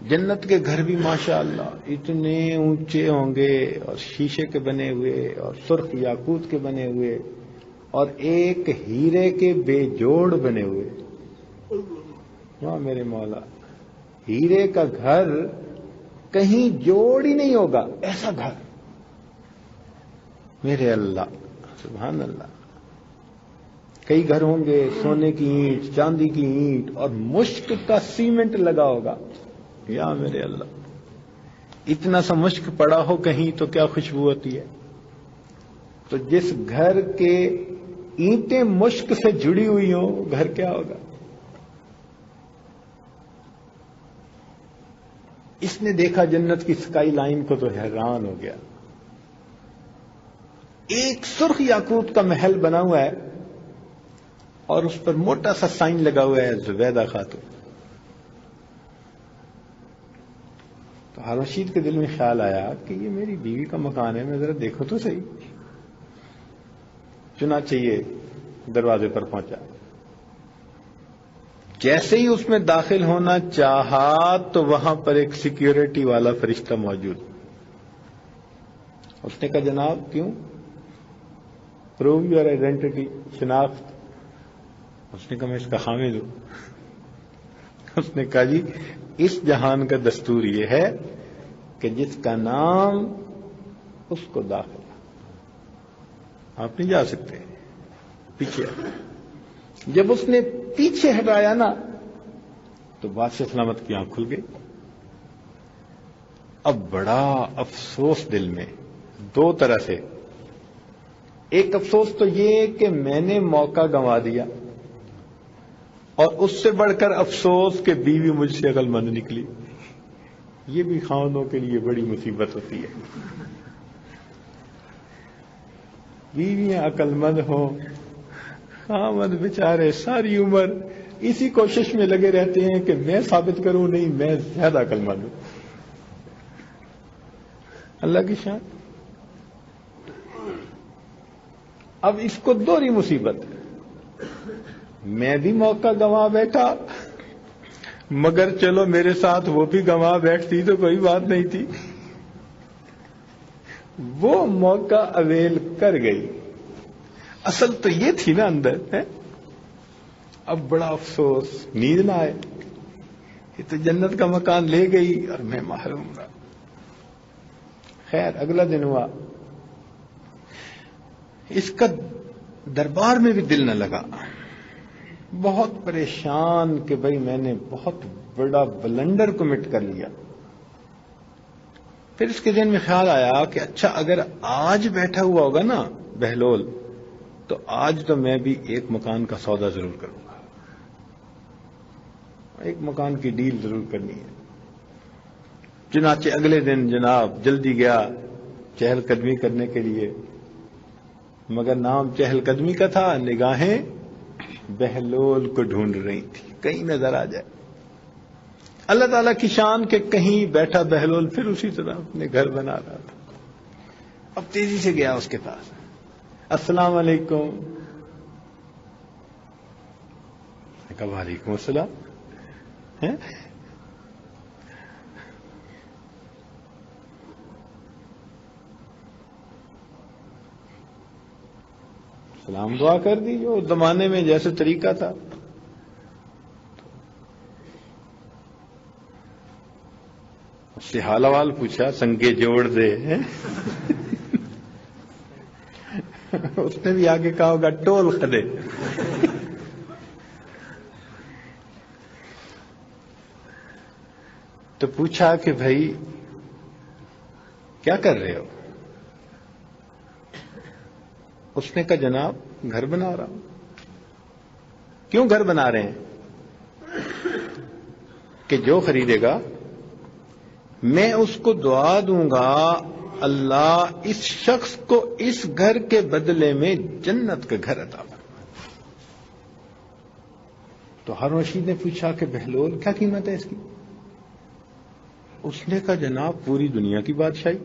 جنت کے گھر بھی ماشاءاللہ اتنے اونچے ہوں گے، اور شیشے کے بنے ہوئے، اور سرخ یاقوت کے بنے ہوئے، اور ایک ہیرے کے بے جوڑ بنے ہوئے. واہ میرے مولا، ہیرے کا گھر کہیں جوڑ ہی نہیں ہوگا ایسا گھر. میرے اللہ، سبحان اللہ. کئی گھر ہوں گے سونے کی اینٹ، چاندی کی اینٹ، اور مشک کا سیمنٹ لگا ہوگا. یا میرے اللہ، اتنا سا مشک پڑا ہو کہیں تو کیا خوشبو ہوتی ہے. تو جس گھر کے اینٹیں مشک سے جڑی ہوئی ہوں وہ گھر کیا ہوگا. اس نے دیکھا جنت کی سکائی لائن کو تو حیران ہو گیا. ایک سرخ یاقوت کا محل بنا ہوا ہے اور اس پر موٹا سا سائن لگا ہوا ہے زبیدہ خاتون. تو ہارون رشید کے دل میں خیال آیا کہ یہ میری بیوی کا مکان ہے، میں ذرا دیکھو تو صحیح. چنانچہ یہ دروازے پر پہنچا. جیسے ہی اس میں داخل ہونا چاہا تو وہاں پر ایک سیکیورٹی والا فرشتہ موجود. اس نے کہا جناب کیوں؟ پروو یور آئیڈینٹی، شناخت. اس نے کہا میں اس کا حامل ہوں. اس نے کہا جی اس جہان کا دستور یہ ہے کہ جس کا نام اس کو داخل، آپ نہیں جا سکتے. پیچھے جب اس نے پیچھے ہٹایا نا تو بادشاہ سلامت کی آنکھ کھل گئی. اب بڑا افسوس دل میں، 2 طرح سے. ایک افسوس تو یہ کہ میں نے موقع گنوا دیا، اور اس سے بڑھ کر افسوس کہ بیوی مجھ سے عقل مند نکلی. یہ بھی خاندوں کے لیے بڑی مصیبت ہوتی ہے. بیویاں عقل مند ہوں، خاوند بیچارے ساری عمر اسی کوشش میں لگے رہتے ہیں کہ میں ثابت کروں نہیں میں زیادہ عقل مند ہوں. اللہ کی شان. اب اس کو دوہری مصیبت ہے. میں بھی موقع گنوا بیٹھا، مگر چلو میرے ساتھ وہ بھی گنوا بیٹھتی تو کوئی بات نہیں تھی. وہ موقع اویل کر گئی. اصل تو یہ تھی نا اندر ہے. اب بڑا افسوس، نیند نہ آئے. یہ تو جنت کا مکان لے گئی اور میں محروم رہا. خیر اگلا دن ہوا، اس کا دربار میں بھی دل نہ لگا. بہت پریشان کہ بھئی میں نے بہت بڑا بلنڈر کمٹ کر لیا. پھر اس کے ذہن میں خیال آیا کہ اچھا اگر آج بیٹھا ہوا ہوگا نا بہلول تو آج تو میں بھی ایک مکان کا سودا ضرور کروں گا، ایک مکان کی ڈیل ضرور کرنی ہے. چنانچہ اگلے دن جناب جلدی گیا چہل قدمی کرنے کے لیے، مگر نام چہل قدمی کا تھا، نگاہیں بہلول کو ڈھونڈ رہی تھی کہیں نظر آ جائے. اللہ تعالیٰ کی شان کہ کہیں بیٹھا بہلول پھر اسی طرح اپنے گھر بنا رہا تھا. اب تیزی سے گیا اس کے پاس. السلام علیکم. کہا وعلیکم السلام. سلام دعا کر دی جو زمانے میں جیسے طریقہ تھا. اس سے حال حوال پوچھا, سنگے جوڑ دے. اس نے بھی آگے کہا ہوگا ٹول خدے. تو پوچھا کہ بھائی کیا کر رہے ہو؟ اس نے کہا جناب گھر بنا رہا ہوں. کیوں گھر بنا رہے ہیں؟ کہ جو خریدے گا میں اس کو دعا دوں گا اللہ اس شخص کو اس گھر کے بدلے میں جنت کا گھر عطا فرمائے. تو ہارون رشید نے پوچھا کہ بہلول کیا قیمت ہے اس کی؟ اس نے کہا جناب پوری دنیا کی بادشاہی.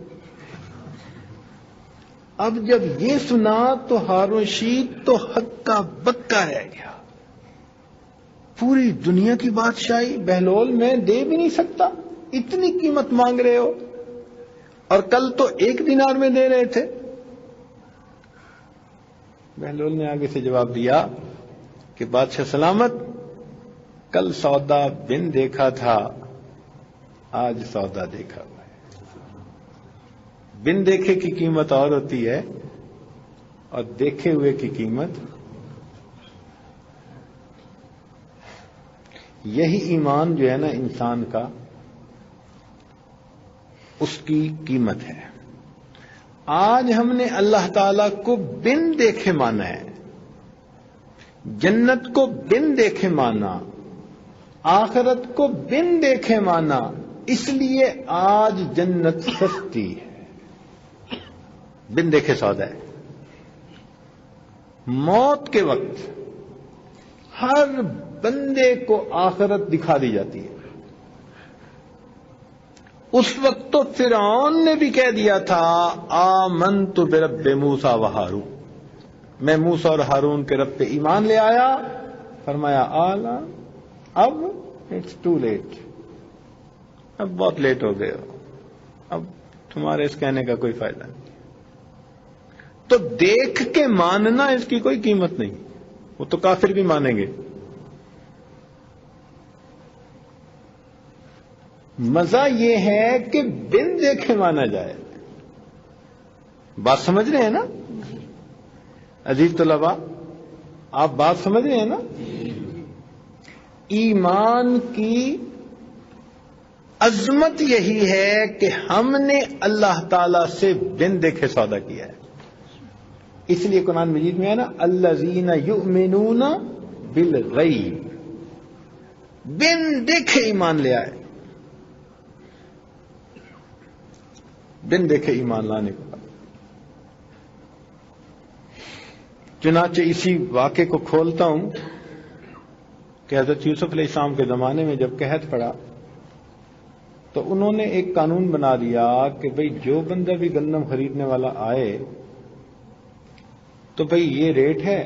اب جب یہ سنا تو ہارون رشید تو ہکا بکا رہ گیا. پوری دنیا کی بادشاہی بہلول میں دے بھی نہیں سکتا, اتنی قیمت مانگ رہے ہو, اور کل تو 1 دینار میں دے رہے تھے. بہلول نے آگے سے جواب دیا کہ بادشاہ سلامت, کل سودا بن دیکھا تھا, آج سودا دیکھا ہوا ہے. بن دیکھے کی قیمت اور ہوتی ہے اور دیکھے ہوئے کی قیمت. یہی ایمان جو ہے نا انسان کا, اس کی قیمت ہے. آج ہم نے اللہ تعالی کو بن دیکھے مانا ہے, جنت کو بن دیکھے مانا, آخرت کو بن دیکھے مانا, اس لیے آج جنت سستی ہے. بن دیکھے سودا ہے. موت کے وقت ہر بندے کو آخرت دکھا دی جاتی ہے. اس وقت تو فرعون نے بھی کہہ دیا تھا آمنت برب موسیٰ و ہارون, میں موسیٰ اور ہارون کے رب پہ ایمان لے آیا. فرمایا آلا اب اٹس ٹو لیٹ, اب بہت لیٹ ہو گئے ہو, اب تمہارے اس کہنے کا کوئی فائدہ نہیں. تو دیکھ کے ماننا اس کی کوئی قیمت نہیں, وہ تو کافر بھی مانیں گے. مزہ یہ ہے کہ بن دیکھے مانا جائے. بات سمجھ رہے ہیں نا عزیز طلباء, آپ بات سمجھ رہے ہیں نا؟ ایمان کی عظمت یہی ہے کہ ہم نے اللہ تعالی سے بن دیکھے سودا کیا ہے. اس لیے قرآن مجید میں ہے نا الذین یؤمنون بالغیب, بن دیکھے ایمان لے آئے. بن دیکھے ایمان لانے کا. چنانچہ اسی واقعے کو کھولتا ہوں کہ حضرت یوسف علیہ السلام کے زمانے میں جب قحط پڑا تو انہوں نے ایک قانون بنا دیا کہ بھئی جو بندہ بھی گندم خریدنے والا آئے تو بھئی یہ ریٹ ہے,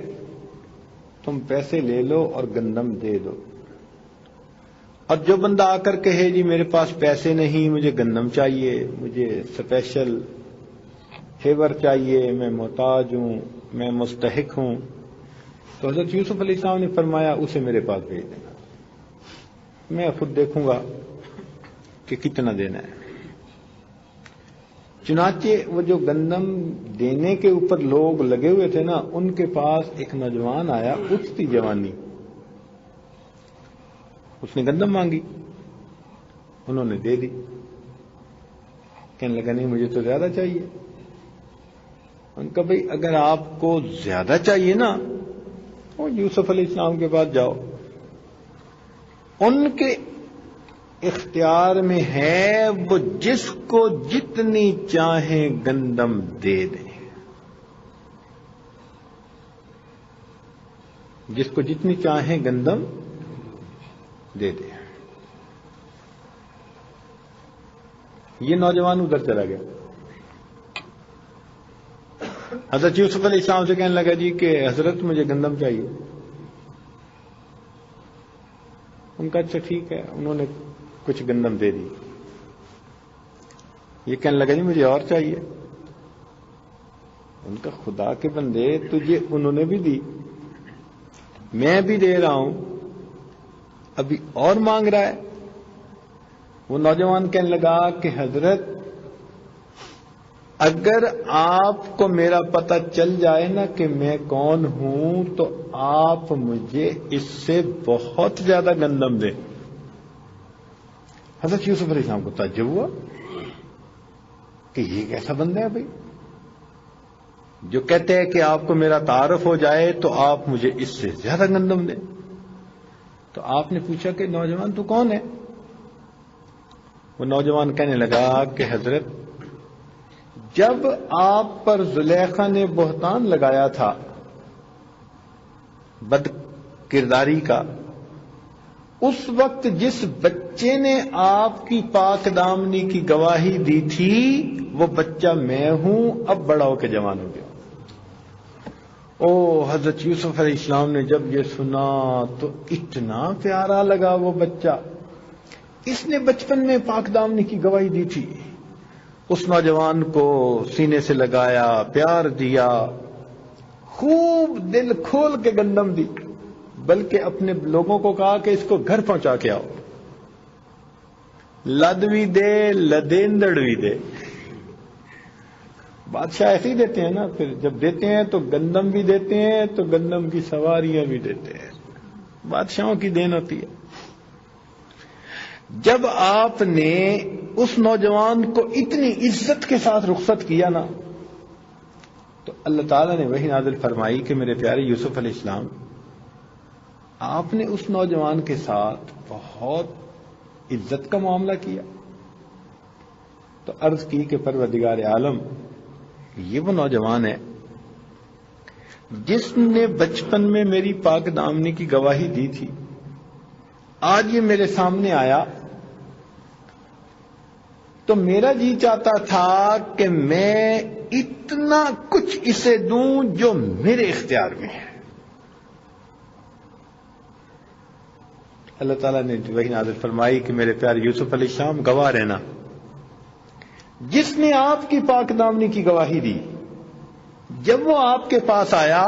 تم پیسے لے لو اور گندم دے دو. اور جو بندہ آ کر کہے جی میرے پاس پیسے نہیں, مجھے گندم چاہیے, مجھے اسپیشل فیور چاہیے, میں محتاج ہوں, میں مستحق ہوں, تو حضرت یوسف علیہ السلام نے فرمایا اسے میرے پاس بھیج دینا, میں خود دیکھوں گا کہ کتنا دینا ہے. چنانچہ وہ جو گندم دینے کے اوپر لوگ لگے ہوئے تھے نا, ان کے پاس ایک نوجوان آیا, اٹھتی جوانی, اس نے گندم مانگی, انہوں نے دے دی. کہنے لگا نہیں مجھے تو زیادہ چاہیے. ان کا بھئی اگر آپ کو زیادہ چاہیے نا وہ یوسف علیہ السلام کے پاس جاؤ, ان کے اختیار میں ہے, وہ جس کو جتنی چاہیں گندم دے دیں. جس کو جتنی چاہیں گندم دے دے. یہ نوجوان ادھر چلا گیا. حضرت یوسف علیہ السلام سے کہنے لگا جی کہ حضرت مجھے گندم چاہیے. ان کا اچھا ٹھیک ہے, انہوں نے کچھ گندم دے دی. یہ کہنے لگا جی مجھے اور چاہیے. ان کا خدا کے بندے تجھے انہوں نے بھی دی, میں بھی دے رہا ہوں, ابھی اور مانگ رہا ہے. وہ نوجوان کہنے لگا کہ حضرت اگر آپ کو میرا پتہ چل جائے نا کہ میں کون ہوں تو آپ مجھے اس سے بہت زیادہ گندم دیں. حضرت یوسف علیہ السلام کو تعجب ہوا کہ یہ کیسا بندہ ہے بھائی جو کہتے ہیں کہ آپ کو میرا تعارف ہو جائے تو آپ مجھے اس سے زیادہ گندم دیں. تو آپ نے پوچھا کہ نوجوان تو کون ہے؟ وہ نوجوان کہنے لگا کہ حضرت جب آپ پر زلیخا نے بہتان لگایا تھا بد کرداری کا, اس وقت جس بچے نے آپ کی پاک دامنی کی گواہی دی تھی وہ بچہ میں ہوں, اب بڑا ہو کے جوان ہو گیا. او حضرت یوسف علیہ السلام نے جب یہ سنا تو اتنا پیارا لگا وہ بچہ, اس نے بچپن میں پاک دامنی کی گواہی دی تھی. اس نوجوان کو سینے سے لگایا, پیار دیا, خوب دل کھول کے گندم دی, بلکہ اپنے لوگوں کو کہا کہ اس کو گھر پہنچا کے آؤ. لدوی دے لدیندڑوی دے. بادشاہ ایسے ہی دیتے ہیں نا, پھر جب دیتے ہیں تو گندم بھی دیتے ہیں تو گندم کی سواریاں بھی دیتے ہیں. بادشاہوں کی دین ہوتی ہے. جب آپ نے اس نوجوان کو اتنی عزت کے ساتھ رخصت کیا نا تو اللہ تعالیٰ نے وحی نازل فرمائی کہ میرے پیارے یوسف علیہ السلام آپ نے اس نوجوان کے ساتھ بہت عزت کا معاملہ کیا. تو عرض کی کہ پروردگار عالم یہ وہ نوجوان ہے جس نے بچپن میں میری پاک دامنی کی گواہی دی تھی, آج یہ میرے سامنے آیا تو میرا جی چاہتا تھا کہ میں اتنا کچھ اسے دوں جو میرے اختیار میں ہے. اللہ تعالیٰ نے وحی نازل فرمائی کہ میرے پیارے یوسف علیہ السلام گواہ رہنا, جس نے آپ کی پاک دامنی کی گواہی دی جب وہ آپ کے پاس آیا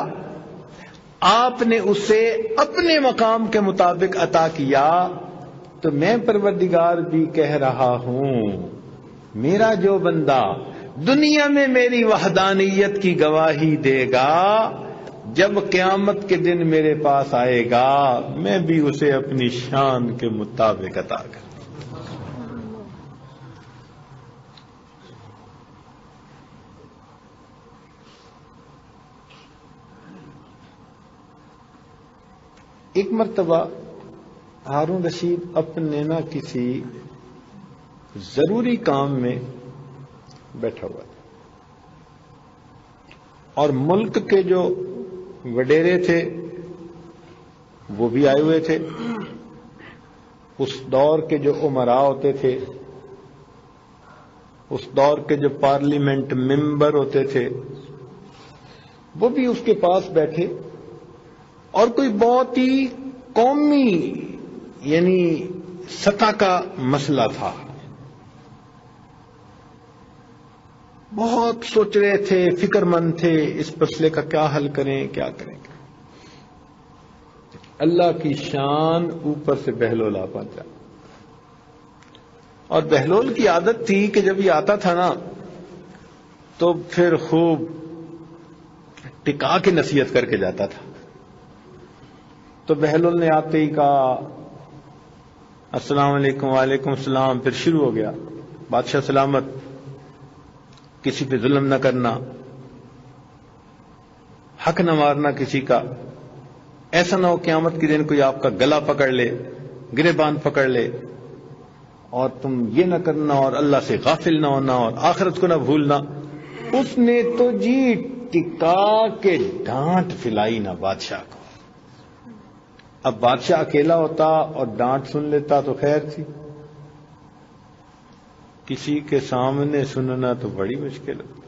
آپ نے اسے اپنے مقام کے مطابق عطا کیا, تو میں پروردگار بھی کہہ رہا ہوں میرا جو بندہ دنیا میں میری وحدانیت کی گواہی دے گا جب قیامت کے دن میرے پاس آئے گا میں بھی اسے اپنی شان کے مطابق عطا کروں. ایک مرتبہ ہارون رشید اپنے نہ کسی ضروری کام میں بیٹھا ہوا تھا اور ملک کے جو وڈیرے تھے وہ بھی آئے ہوئے تھے. اس دور کے جو امراء ہوتے تھے, اس دور کے جو پارلیمنٹ ممبر ہوتے تھے وہ بھی اس کے پاس بیٹھے, اور کوئی بہت ہی قومی یعنی سطح کا مسئلہ تھا. بہت سوچ رہے تھے, فکر مند تھے اس مسئلے کا کیا حل کریں کیا کریں. اللہ کی شان اوپر سے بہلول آ پہنچا, اور بہلول کی عادت تھی کہ جب یہ آتا تھا نا تو پھر خوب ٹکا کے نصیحت کر کے جاتا تھا. تو بہلول نے آتے ہی کہا السلام علیکم. وعلیکم السلام. پھر شروع ہو گیا بادشاہ سلامت, کسی پہ ظلم نہ کرنا, حق نہ مارنا کسی کا, ایسا نہ ہو قیامت کے دن کوئی آپ کا گلا پکڑ لے, گریبان پکڑ لے, اور تم یہ نہ کرنا اور اللہ سے غافل نہ ہونا اور آخرت کو نہ بھولنا. اس نے تو جی ٹکا کے ڈانٹ پھلائی نا بادشاہ کو. اب بادشاہ اکیلا ہوتا اور ڈانٹ سن لیتا تو خیر تھی، کسی کے سامنے سننا تو بڑی مشکل ہوتی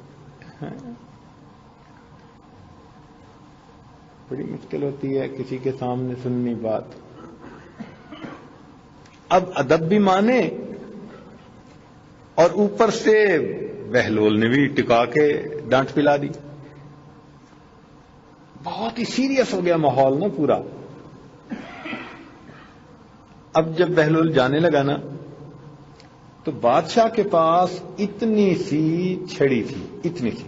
ہے، بڑی مشکل ہوتی ہے کسی کے سامنے سننی بات۔ اب ادب بھی مانے اور اوپر سے بہلول نے بھی ٹکا کے ڈانٹ پلا دی، بہت ہی سیریس ہو گیا ماحول نا پورا۔ اب جب بہلول جانے لگا نا تو بادشاہ کے پاس اتنی سی چھڑی تھی، اتنی سی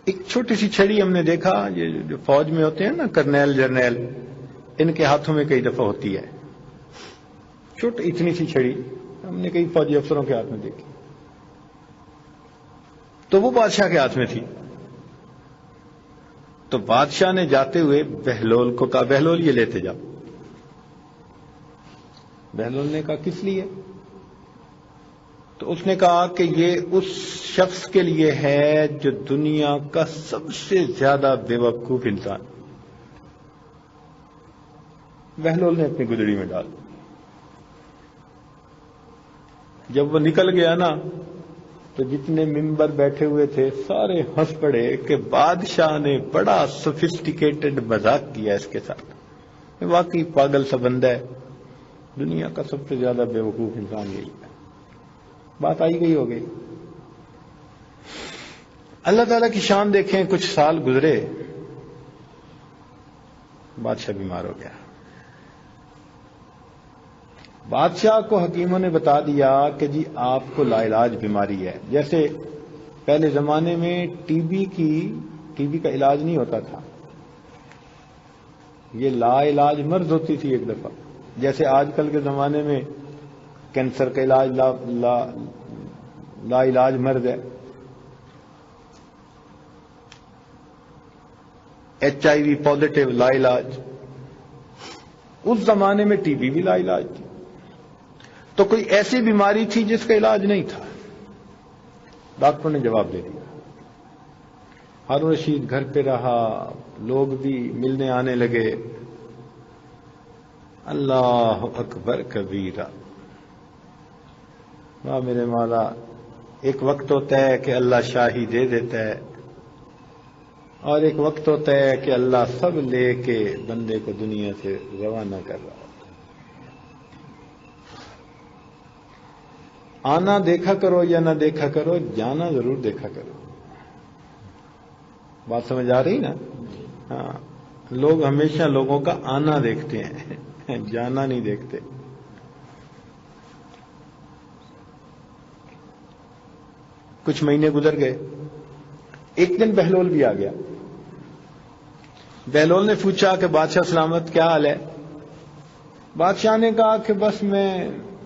ایک چھوٹی سی چھڑی ہم نے دیکھا، یہ جو فوج میں ہوتے ہیں نا کرنیل جرنیل، ان کے ہاتھوں میں کئی دفعہ ہوتی ہے، چھوٹی اتنی سی چھڑی ہم نے کئی فوجی افسروں کے ہاتھ میں دیکھی، تو وہ بادشاہ کے ہاتھ میں تھی۔ تو بادشاہ نے جاتے ہوئے بہلول کو کہا، بہلول یہ لیتے جاؤ۔ بہلول نے کہا کس لیے؟ تو اس نے کہا کہ یہ اس شخص کے لیے ہے جو دنیا کا سب سے زیادہ بے وقوف انسان۔ بہلول نے اپنی گدڑی میں ڈال، جب وہ نکل گیا نا تو جتنے ممبر بیٹھے ہوئے تھے سارے ہنس پڑے کہ بادشاہ نے بڑا سوفسٹیکیٹڈ مذاق کیا اس کے ساتھ، واقعی پاگل سا بندہ ہے، دنیا کا سب سے زیادہ بے وقوف انسان یہی ہے۔ بات آئی گئی ہو گئی۔ اللہ تعالیٰ کی شان دیکھیں، کچھ سال گزرے، بادشاہ بیمار ہو گیا۔ بادشاہ کو حکیموں نے بتا دیا کہ جی آپ کو لا علاج بیماری ہے، جیسے پہلے زمانے میں ٹی بی کا علاج نہیں ہوتا تھا، یہ لا علاج مرض ہوتی تھی ایک دفعہ، جیسے آج کل کے زمانے میں کینسر کا علاج لا علاج مرض ہے، HIV پازیٹو لا علاج، اس زمانے میں ٹی بی بھی لا علاج تھی۔ تو کوئی ایسی بیماری تھی جس کا علاج نہیں تھا، ڈاکٹروں نے جواب دے دیا۔ ہارون رشید گھر پہ رہا، لوگ بھی ملنے آنے لگے، اللہ اکبر کبیرہ، واہ میرے مولا، ایک وقت ہوتا ہے کہ اللہ شاہی دے دیتا ہے، اور ایک وقت ہوتا ہے کہ اللہ سب لے کے بندے کو دنیا سے روانہ کر رہا ہے۔ آنا دیکھا کرو یا نہ دیکھا کرو، جانا ضرور دیکھا کرو۔ بات سمجھ آ رہی نا؟ ہاں، لوگ ہمیشہ لوگوں کا آنا دیکھتے ہیں، جانا نہیں دیکھتے۔ کچھ مہینے گزر گئے، ایک دن بہلول بھی آ گیا۔ بہلول نے پوچھا کہ بادشاہ سلامت، کیا حال ہے؟ بادشاہ نے کہا کہ بس میں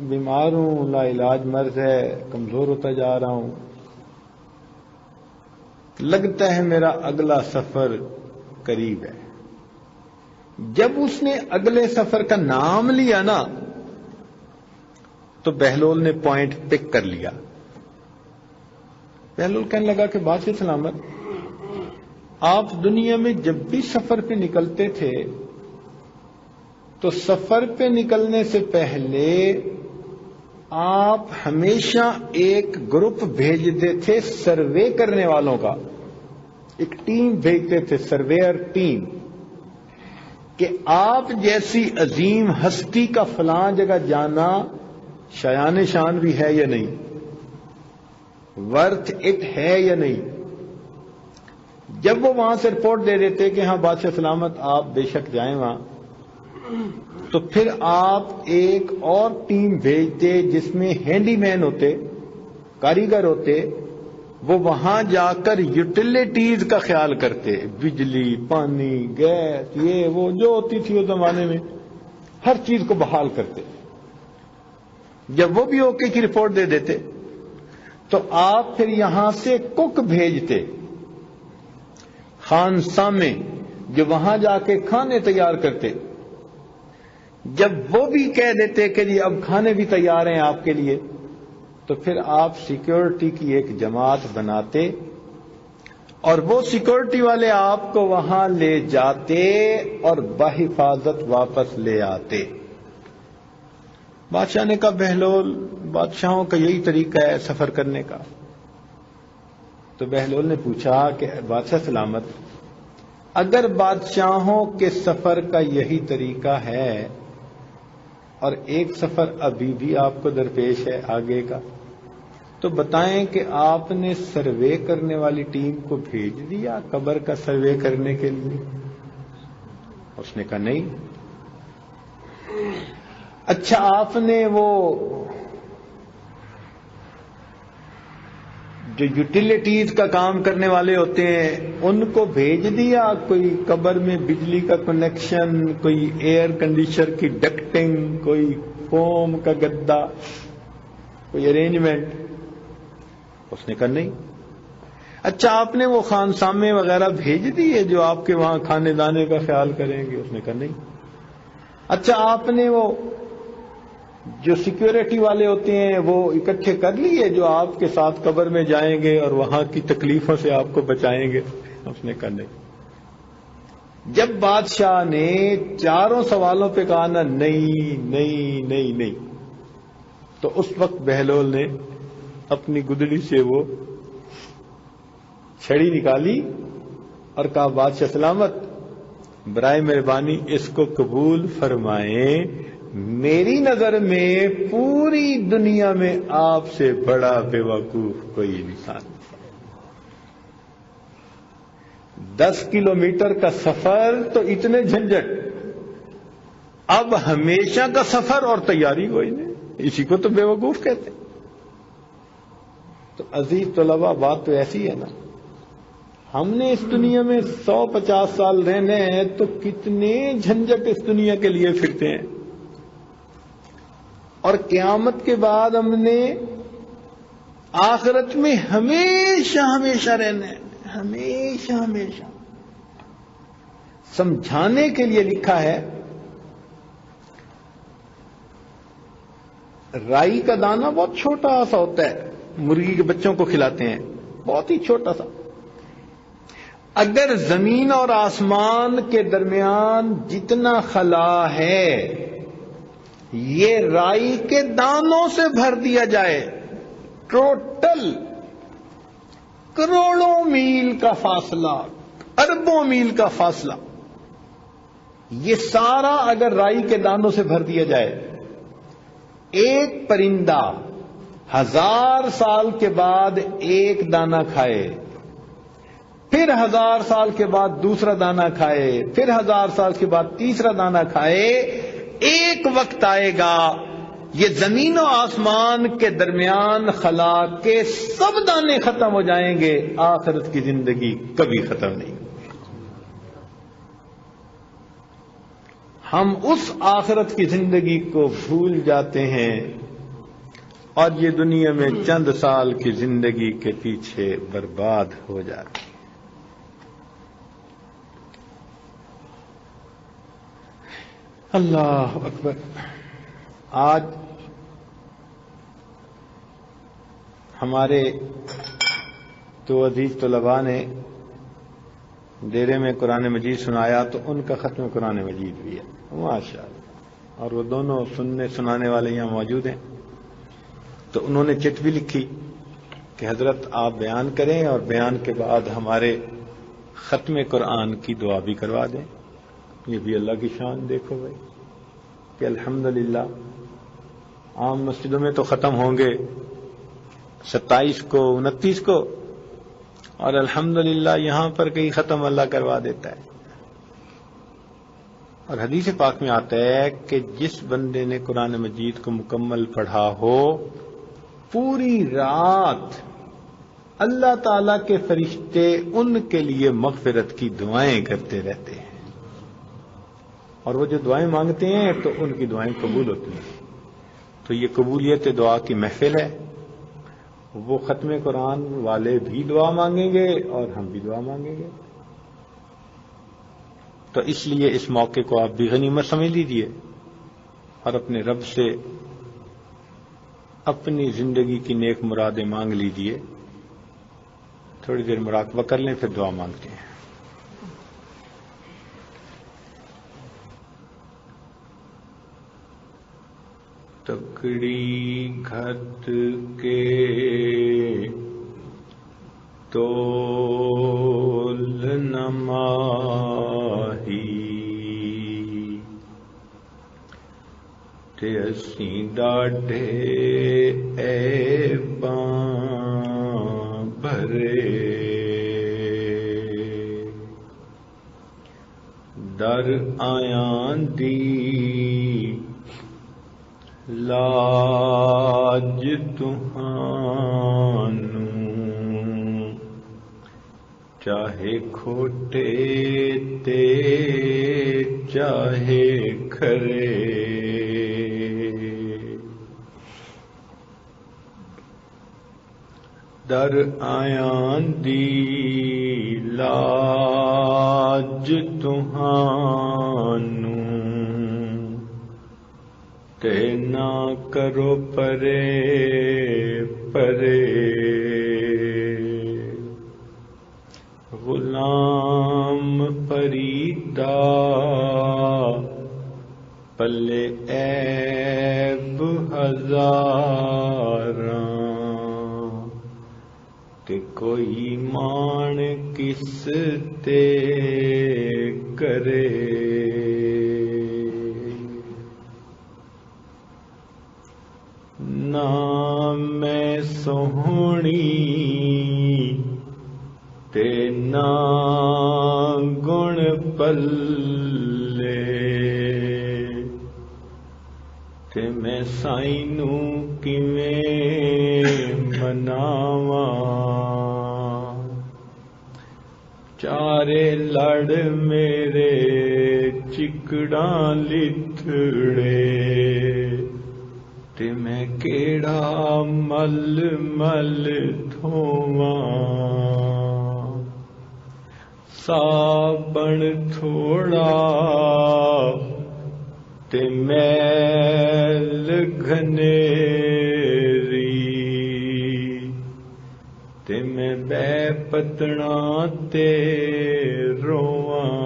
بیمار ہوں، لا علاج مرض ہے، کمزور ہوتا جا رہا ہوں، لگتا ہے میرا اگلا سفر قریب ہے۔ جب اس نے اگلے سفر کا نام لیا نا تو بہلول نے پوائنٹ پک کر لیا۔ بہلول کہنے لگا کہ بادشاہ سلامت، آپ دنیا میں جب بھی سفر پہ نکلتے تھے تو سفر پہ نکلنے سے پہلے آپ ہمیشہ ایک گروپ بھیجتے تھے سروے کرنے والوں کا، ایک ٹیم بھیجتے تھے، سرویئر ٹیم، کہ آپ جیسی عظیم ہستی کا فلاں جگہ جانا شایان شان بھی ہے یا نہیں، ورتھ اٹ ہے یا نہیں۔ جب وہ وہاں سے رپورٹ دے دیتے کہ ہاں بادشاہ سلامت آپ بے شک جائیں وہاں، تو پھر آپ ایک اور ٹیم بھیجتے جس میں ہینڈی مین ہوتے، کاریگر ہوتے، وہ وہاں جا کر یوٹیلیٹیز کا خیال کرتے، بجلی، پانی، گیس، یہ وہ جو ہوتی تھی اس زمانے میں، ہر چیز کو بحال کرتے۔ جب وہ بھی اوکے کی رپورٹ دے دیتے تو آپ پھر یہاں سے کک بھیجتے خانسا میں، جو وہاں جا کے کھانے تیار کرتے۔ جب وہ بھی کہہ دیتے کہ جی اب کھانے بھی تیار ہیں آپ کے لیے، تو پھر آپ سیکیورٹی کی ایک جماعت بناتے اور وہ سیکورٹی والے آپ کو وہاں لے جاتے اور بحفاظت واپس لے آتے۔ بادشاہ نے کہا بہلول، بادشاہوں کا یہی طریقہ ہے سفر کرنے کا۔ تو بہلول نے پوچھا کہ بادشاہ سلامت، اگر بادشاہوں کے سفر کا یہی طریقہ ہے اور ایک سفر ابھی بھی آپ کو درپیش ہے آگے کا، تو بتائیں کہ آپ نے سروے کرنے والی ٹیم کو بھیج دیا قبر کا سروے کرنے کے لیے؟ اس نے کہا نہیں۔ اچھا آپ نے وہ جو یوٹیلیٹیز کا کام کرنے والے ہوتے ہیں ان کو بھیج دیا؟ کوئی قبر میں بجلی کا کنیکشن، کوئی ایئر کنڈیشنر کی ڈکٹنگ، کوئی فوم کا گدا، کوئی ارینجمنٹ؟ اس نے کہا نہیں۔ اچھا آپ نے وہ خانسامے وغیرہ بھیج دیے جو آپ کے وہاں کھانے دانے کا خیال کریں گے؟ اس نے کہا نہیں۔ اچھا آپ نے وہ جو سیکیورٹی والے ہوتے ہیں وہ اکٹھے کر لیے جو آپ کے ساتھ قبر میں جائیں گے اور وہاں کی تکلیفوں سے آپ کو بچائیں گے؟ اس نے کہا نہیں۔ جب بادشاہ نے چاروں سوالوں پہ کہا نا نہیں نہیں نہیں نہیں، تو اس وقت بہلول نے اپنی گدڑی سے وہ چھڑی نکالی اور کہا بادشاہ سلامت، برائے مہربانی اس کو قبول فرمائیں، میری نظر میں پوری دنیا میں آپ سے بڑا بے وقوف کوئی انسان نہیں۔ 10 کلومیٹر کا سفر تو اتنے جھنجٹ، اب ہمیشہ کا سفر اور تیاری کوئی نہیں، اسی کو تو بے وقوف کہتے ہیں۔ تو عزیز طلباء بات تو ایسی ہے نا، ہم نے اس دنیا میں 150 سال رہنے ہیں تو کتنے جھنجٹ اس دنیا کے لیے پھرتے ہیں، اور قیامت کے بعد ہم نے آخرت میں ہمیشہ ہمیشہ رہنا ہے، ہمیشہ ہمیشہ۔ سمجھانے کے لیے لکھا ہے رائی کا دانہ بہت چھوٹا سا ہوتا ہے، مرغی کے بچوں کو کھلاتے ہیں، بہت ہی چھوٹا سا۔ اگر زمین اور آسمان کے درمیان جتنا خلا ہے یہ رائی کے دانوں سے بھر دیا جائے، ٹوٹل کروڑوں میل کا فاصلہ، اربوں میل کا فاصلہ، یہ سارا اگر رائی کے دانوں سے بھر دیا جائے، ایک پرندہ 1000 سال کے بعد ایک دانہ کھائے، پھر 1000 سال کے بعد دوسرا دانہ کھائے، پھر 1000 سال کے بعد تیسرا دانہ کھائے، ایک وقت آئے گا یہ زمین و آسمان کے درمیان خلا کے سب دانے ختم ہو جائیں گے، آخرت کی زندگی کبھی ختم نہیں۔ ہم اس آخرت کی زندگی کو بھول جاتے ہیں اور یہ دنیا میں چند سال کی زندگی کے پیچھے برباد ہو جاتے ہیں۔ اللہ اکبر۔ آج ہمارے تو عزیز طلباء نے ڈیرے میں قرآن مجید سنایا تو ان کا ختم قرآن مجید بھی ہے، ماشاءاللہ، اور وہ دونوں سنانے والے یہاں موجود ہیں۔ تو انہوں نے چٹ بھی لکھی کہ حضرت آپ بیان کریں اور بیان کے بعد ہمارے ختم قرآن کی دعا بھی کروا دیں۔ یہ بھی اللہ کی شان دیکھو بھائی کہ الحمدللہ عام مسجدوں میں تو ختم ہوں گے 27 کو 29 کو، اور الحمدللہ یہاں پر کئی ختم اللہ کروا دیتا ہے۔ اور حدیث پاک میں آتا ہے کہ جس بندے نے قرآن مجید کو مکمل پڑھا ہو، پوری رات اللہ تعالی کے فرشتے ان کے لیے مغفرت کی دعائیں کرتے رہتے ہیں، اور وہ جو دعائیں مانگتے ہیں تو ان کی دعائیں قبول ہوتی ہیں۔ تو یہ قبولیت دعا کی محفل ہے، وہ ختم قرآن والے بھی دعا مانگیں گے اور ہم بھی دعا مانگیں گے۔ تو اس لیے اس موقع کو آپ بھی غنیمت سمجھ لیجیے اور اپنے رب سے اپنی زندگی کی نیک مرادیں مانگ لیجیے تھوڑی دیر مراقبہ کر لیں، پھر دعا مانگتے ہیں۔ تکڑی گھت کے تول نہ ماہی، تے اسیں ڈاڈھے عیباں بھرے، در آیاں دی لاج تہانوں، چاہے کھوٹے تے چاہے کھرے، در آیاں دی لاج تہانوں، تے نہ کرو پرے پرے، غلام فریدا پلے عیب ہزاراں، تے کوئی مان کس تے کرے، نہ میں سوہنی تے نہ گن پلے، تے میں سائیں نوں کیویں مناواں، چارے لڑ میرے چکڑاں لتھڑے، تے میں کیڑا مل مل دھوواں، صابن تھوڑا تے میل گھنیری، تے میں بے پتنا تے رواں،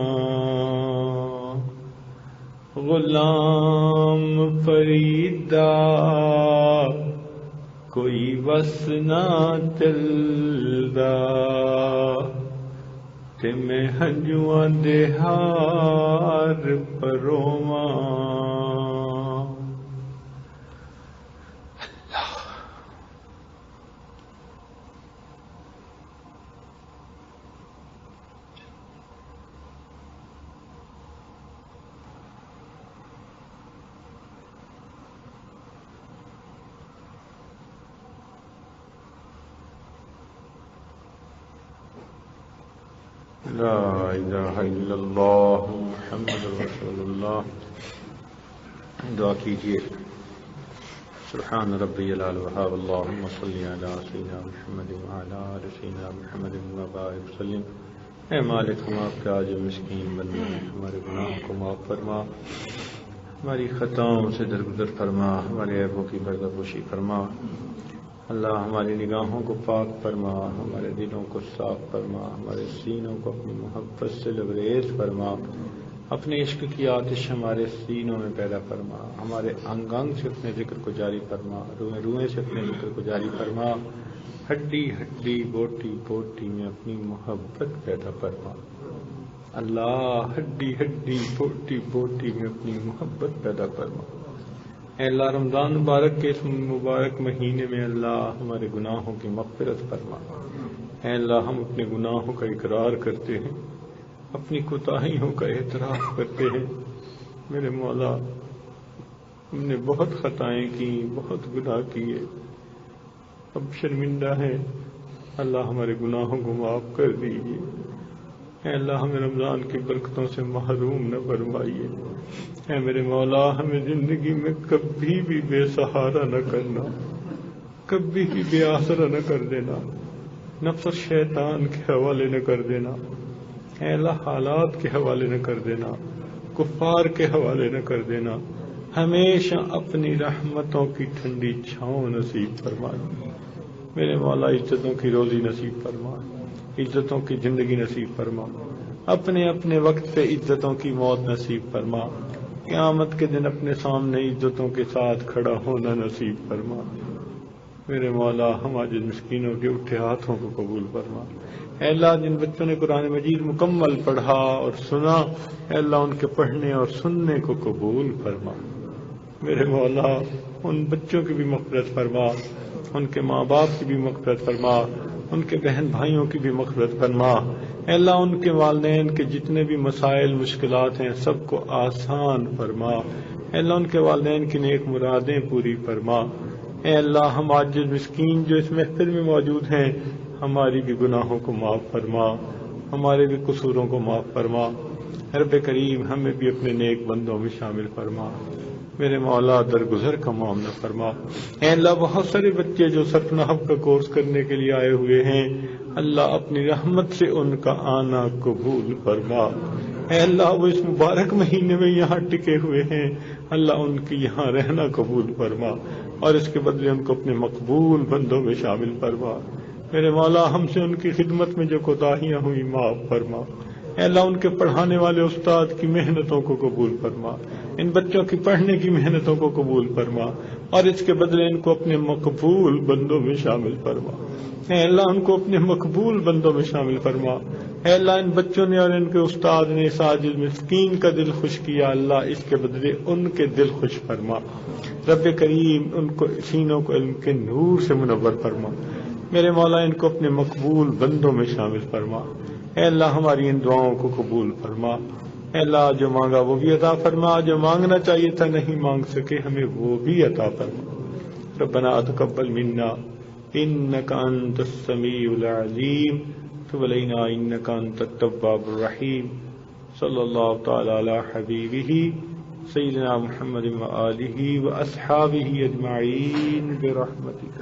غلام فریدا کوئی وس نہ چلدا، تے میں ہنجواں دے ہار پروواں۔ لا الہ الا اللہ محمد رسول اللہ۔ دعا کیجیے۔ سبحان ربی العلی الوہاب، اللہم صلی علی سیدنا محمد وعلی آل سیدنا محمد وبارک وسلم۔ اے مالک، ہم آپ کے عاجز مسکین بندے ہیں، ہمارے گناہوں کو معاف فرما، ہماری خطاؤں سے درگزر فرما، ہمارے عیبوں کی پردہ فرما۔ اللہ ہماری نگاہوں کو پاک فرما، ہمارے دلوں کو صاف فرما، ہمارے سینوں کو اپنی محبت سے لبریز فرما، اپنے عشق کی آتش ہمارے سینوں میں پیدا فرما، ہمارے انگ انگ سے اپنے ذکر کو جاری فرما، روئیں روئیں سے اپنے ذکر کو جاری فرما، ہڈی ہڈی بوٹی بوٹی میں اپنی محبت پیدا فرما۔ اللہ ہڈی ہڈی بوٹی بوٹی میں اپنی محبت پیدا فرما۔ اے اللہ رمضان مبارک کے اس مبارک مہینے میں اللہ ہمارے گناہوں کی مغفرت فرما۔ اے اللہ ہم اپنے گناہوں کا اقرار کرتے ہیں، اپنی کوتاہیوں کا اعتراف کرتے ہیں۔ میرے مولا، ہم نے بہت خطائیں کی، بہت گناہ کیے، اب شرمندہ ہیں۔ اللہ ہمارے گناہوں کو معاف کر دیجیے۔ اے اللہ ہمیں رمضان کی برکتوں سے محروم نہ فرمائیے۔ اے میرے مولا، ہمیں زندگی میں کبھی بھی بے سہارا نہ کرنا، کبھی بھی بے آسرا نہ کر دینا، نفس اور شیطان کے حوالے نہ کر دینا۔ اے اللہ حالات کے حوالے نہ کر دینا، کفار کے حوالے نہ کر دینا۔ ہمیشہ اپنی رحمتوں کی ٹھنڈی چھاؤں نصیب فرما۔ میرے مولا عزتوں کی روزی نصیب فرما۔ عزتوں کی زندگی نصیب فرما، اپنے اپنے وقت پہ عزتوں کی موت نصیب فرما، قیامت کے دن اپنے سامنے عزتوں کے ساتھ کھڑا ہونا نصیب فرما۔ میرے مولا ہم آج مسکینوں کے اٹھے ہاتھوں کو قبول فرما۔ اے اللہ جن بچوں نے قرآن مجید مکمل پڑھا اور سنا، اے اللہ ان کے پڑھنے اور سننے کو قبول فرما۔ میرے مولا ان بچوں کی بھی مغفرت فرما، ان کے ماں باپ کی بھی مغفرت فرما، ان کے بہن بھائیوں کی بھی مغفرت فرما۔ اے اللہ ان کے والدین کے جتنے بھی مسائل مشکلات ہیں سب کو آسان فرما۔ اے اللہ ان کے والدین کی نیک مرادیں پوری فرما۔ اے اللہ ہم آج مسکین جو اس محفل میں موجود ہیں ہماری بھی گناہوں کو معاف فرما، ہمارے بھی قصوروں کو معاف فرما۔ رب کریم ہمیں بھی اپنے نیک بندوں میں شامل فرما۔ میرے مولا درگزر کا معاملہ فرما۔ اے اللہ بہت سارے بچے جو صرف نحو کا کورس کرنے کے لیے آئے ہوئے ہیں، اللہ اپنی رحمت سے ان کا آنا قبول فرما۔ اے اللہ وہ اس مبارک مہینے میں یہاں ٹکے ہوئے ہیں، اللہ ان کی یہاں رہنا قبول فرما اور اس کے بدلے ان کو اپنے مقبول بندوں میں شامل فرما۔ میرے مولا ہم سے ان کی خدمت میں جو کوتاہیاں ہوئی معاف فرما۔ اے اللہ ان کے پڑھانے والے استاد کی محنتوں کو قبول فرما، ان بچوں کی پڑھنے کی محنتوں کو قبول فرما اور اس کے بدلے ان کو اپنے مقبول بندوں میں شامل فرما۔ اے اللہ ان کو اپنے مقبول بندوں میں شامل فرما۔ اے اللہ ان بچوں نے اور ان کے استاد نے اس عاجز مسکین کا دل خوش کیا، اللہ اس کے بدلے ان کے دل خوش فرما۔ رب کریم ان کو سینوں کو علم کے نور سے منور فرما۔ میرے مولا ان کو اپنے مقبول بندوں میں شامل فرما۔ اے اللہ ہماری ان دعاؤں کو قبول فرما۔ اے اللہ جو مانگا وہ بھی عطا فرما، جو مانگنا چاہیے تھا نہیں مانگ سکے ہمیں وہ بھی عطا فرما۔ ربنا تقبل منا انک انت السمیع العلیم تب علینا انک انت التواب الرحیم۔ صلی اللہ تعالی علی حبیبہ سیدنا محمد وآلہ واصحابہ اجمعین برحمتک۔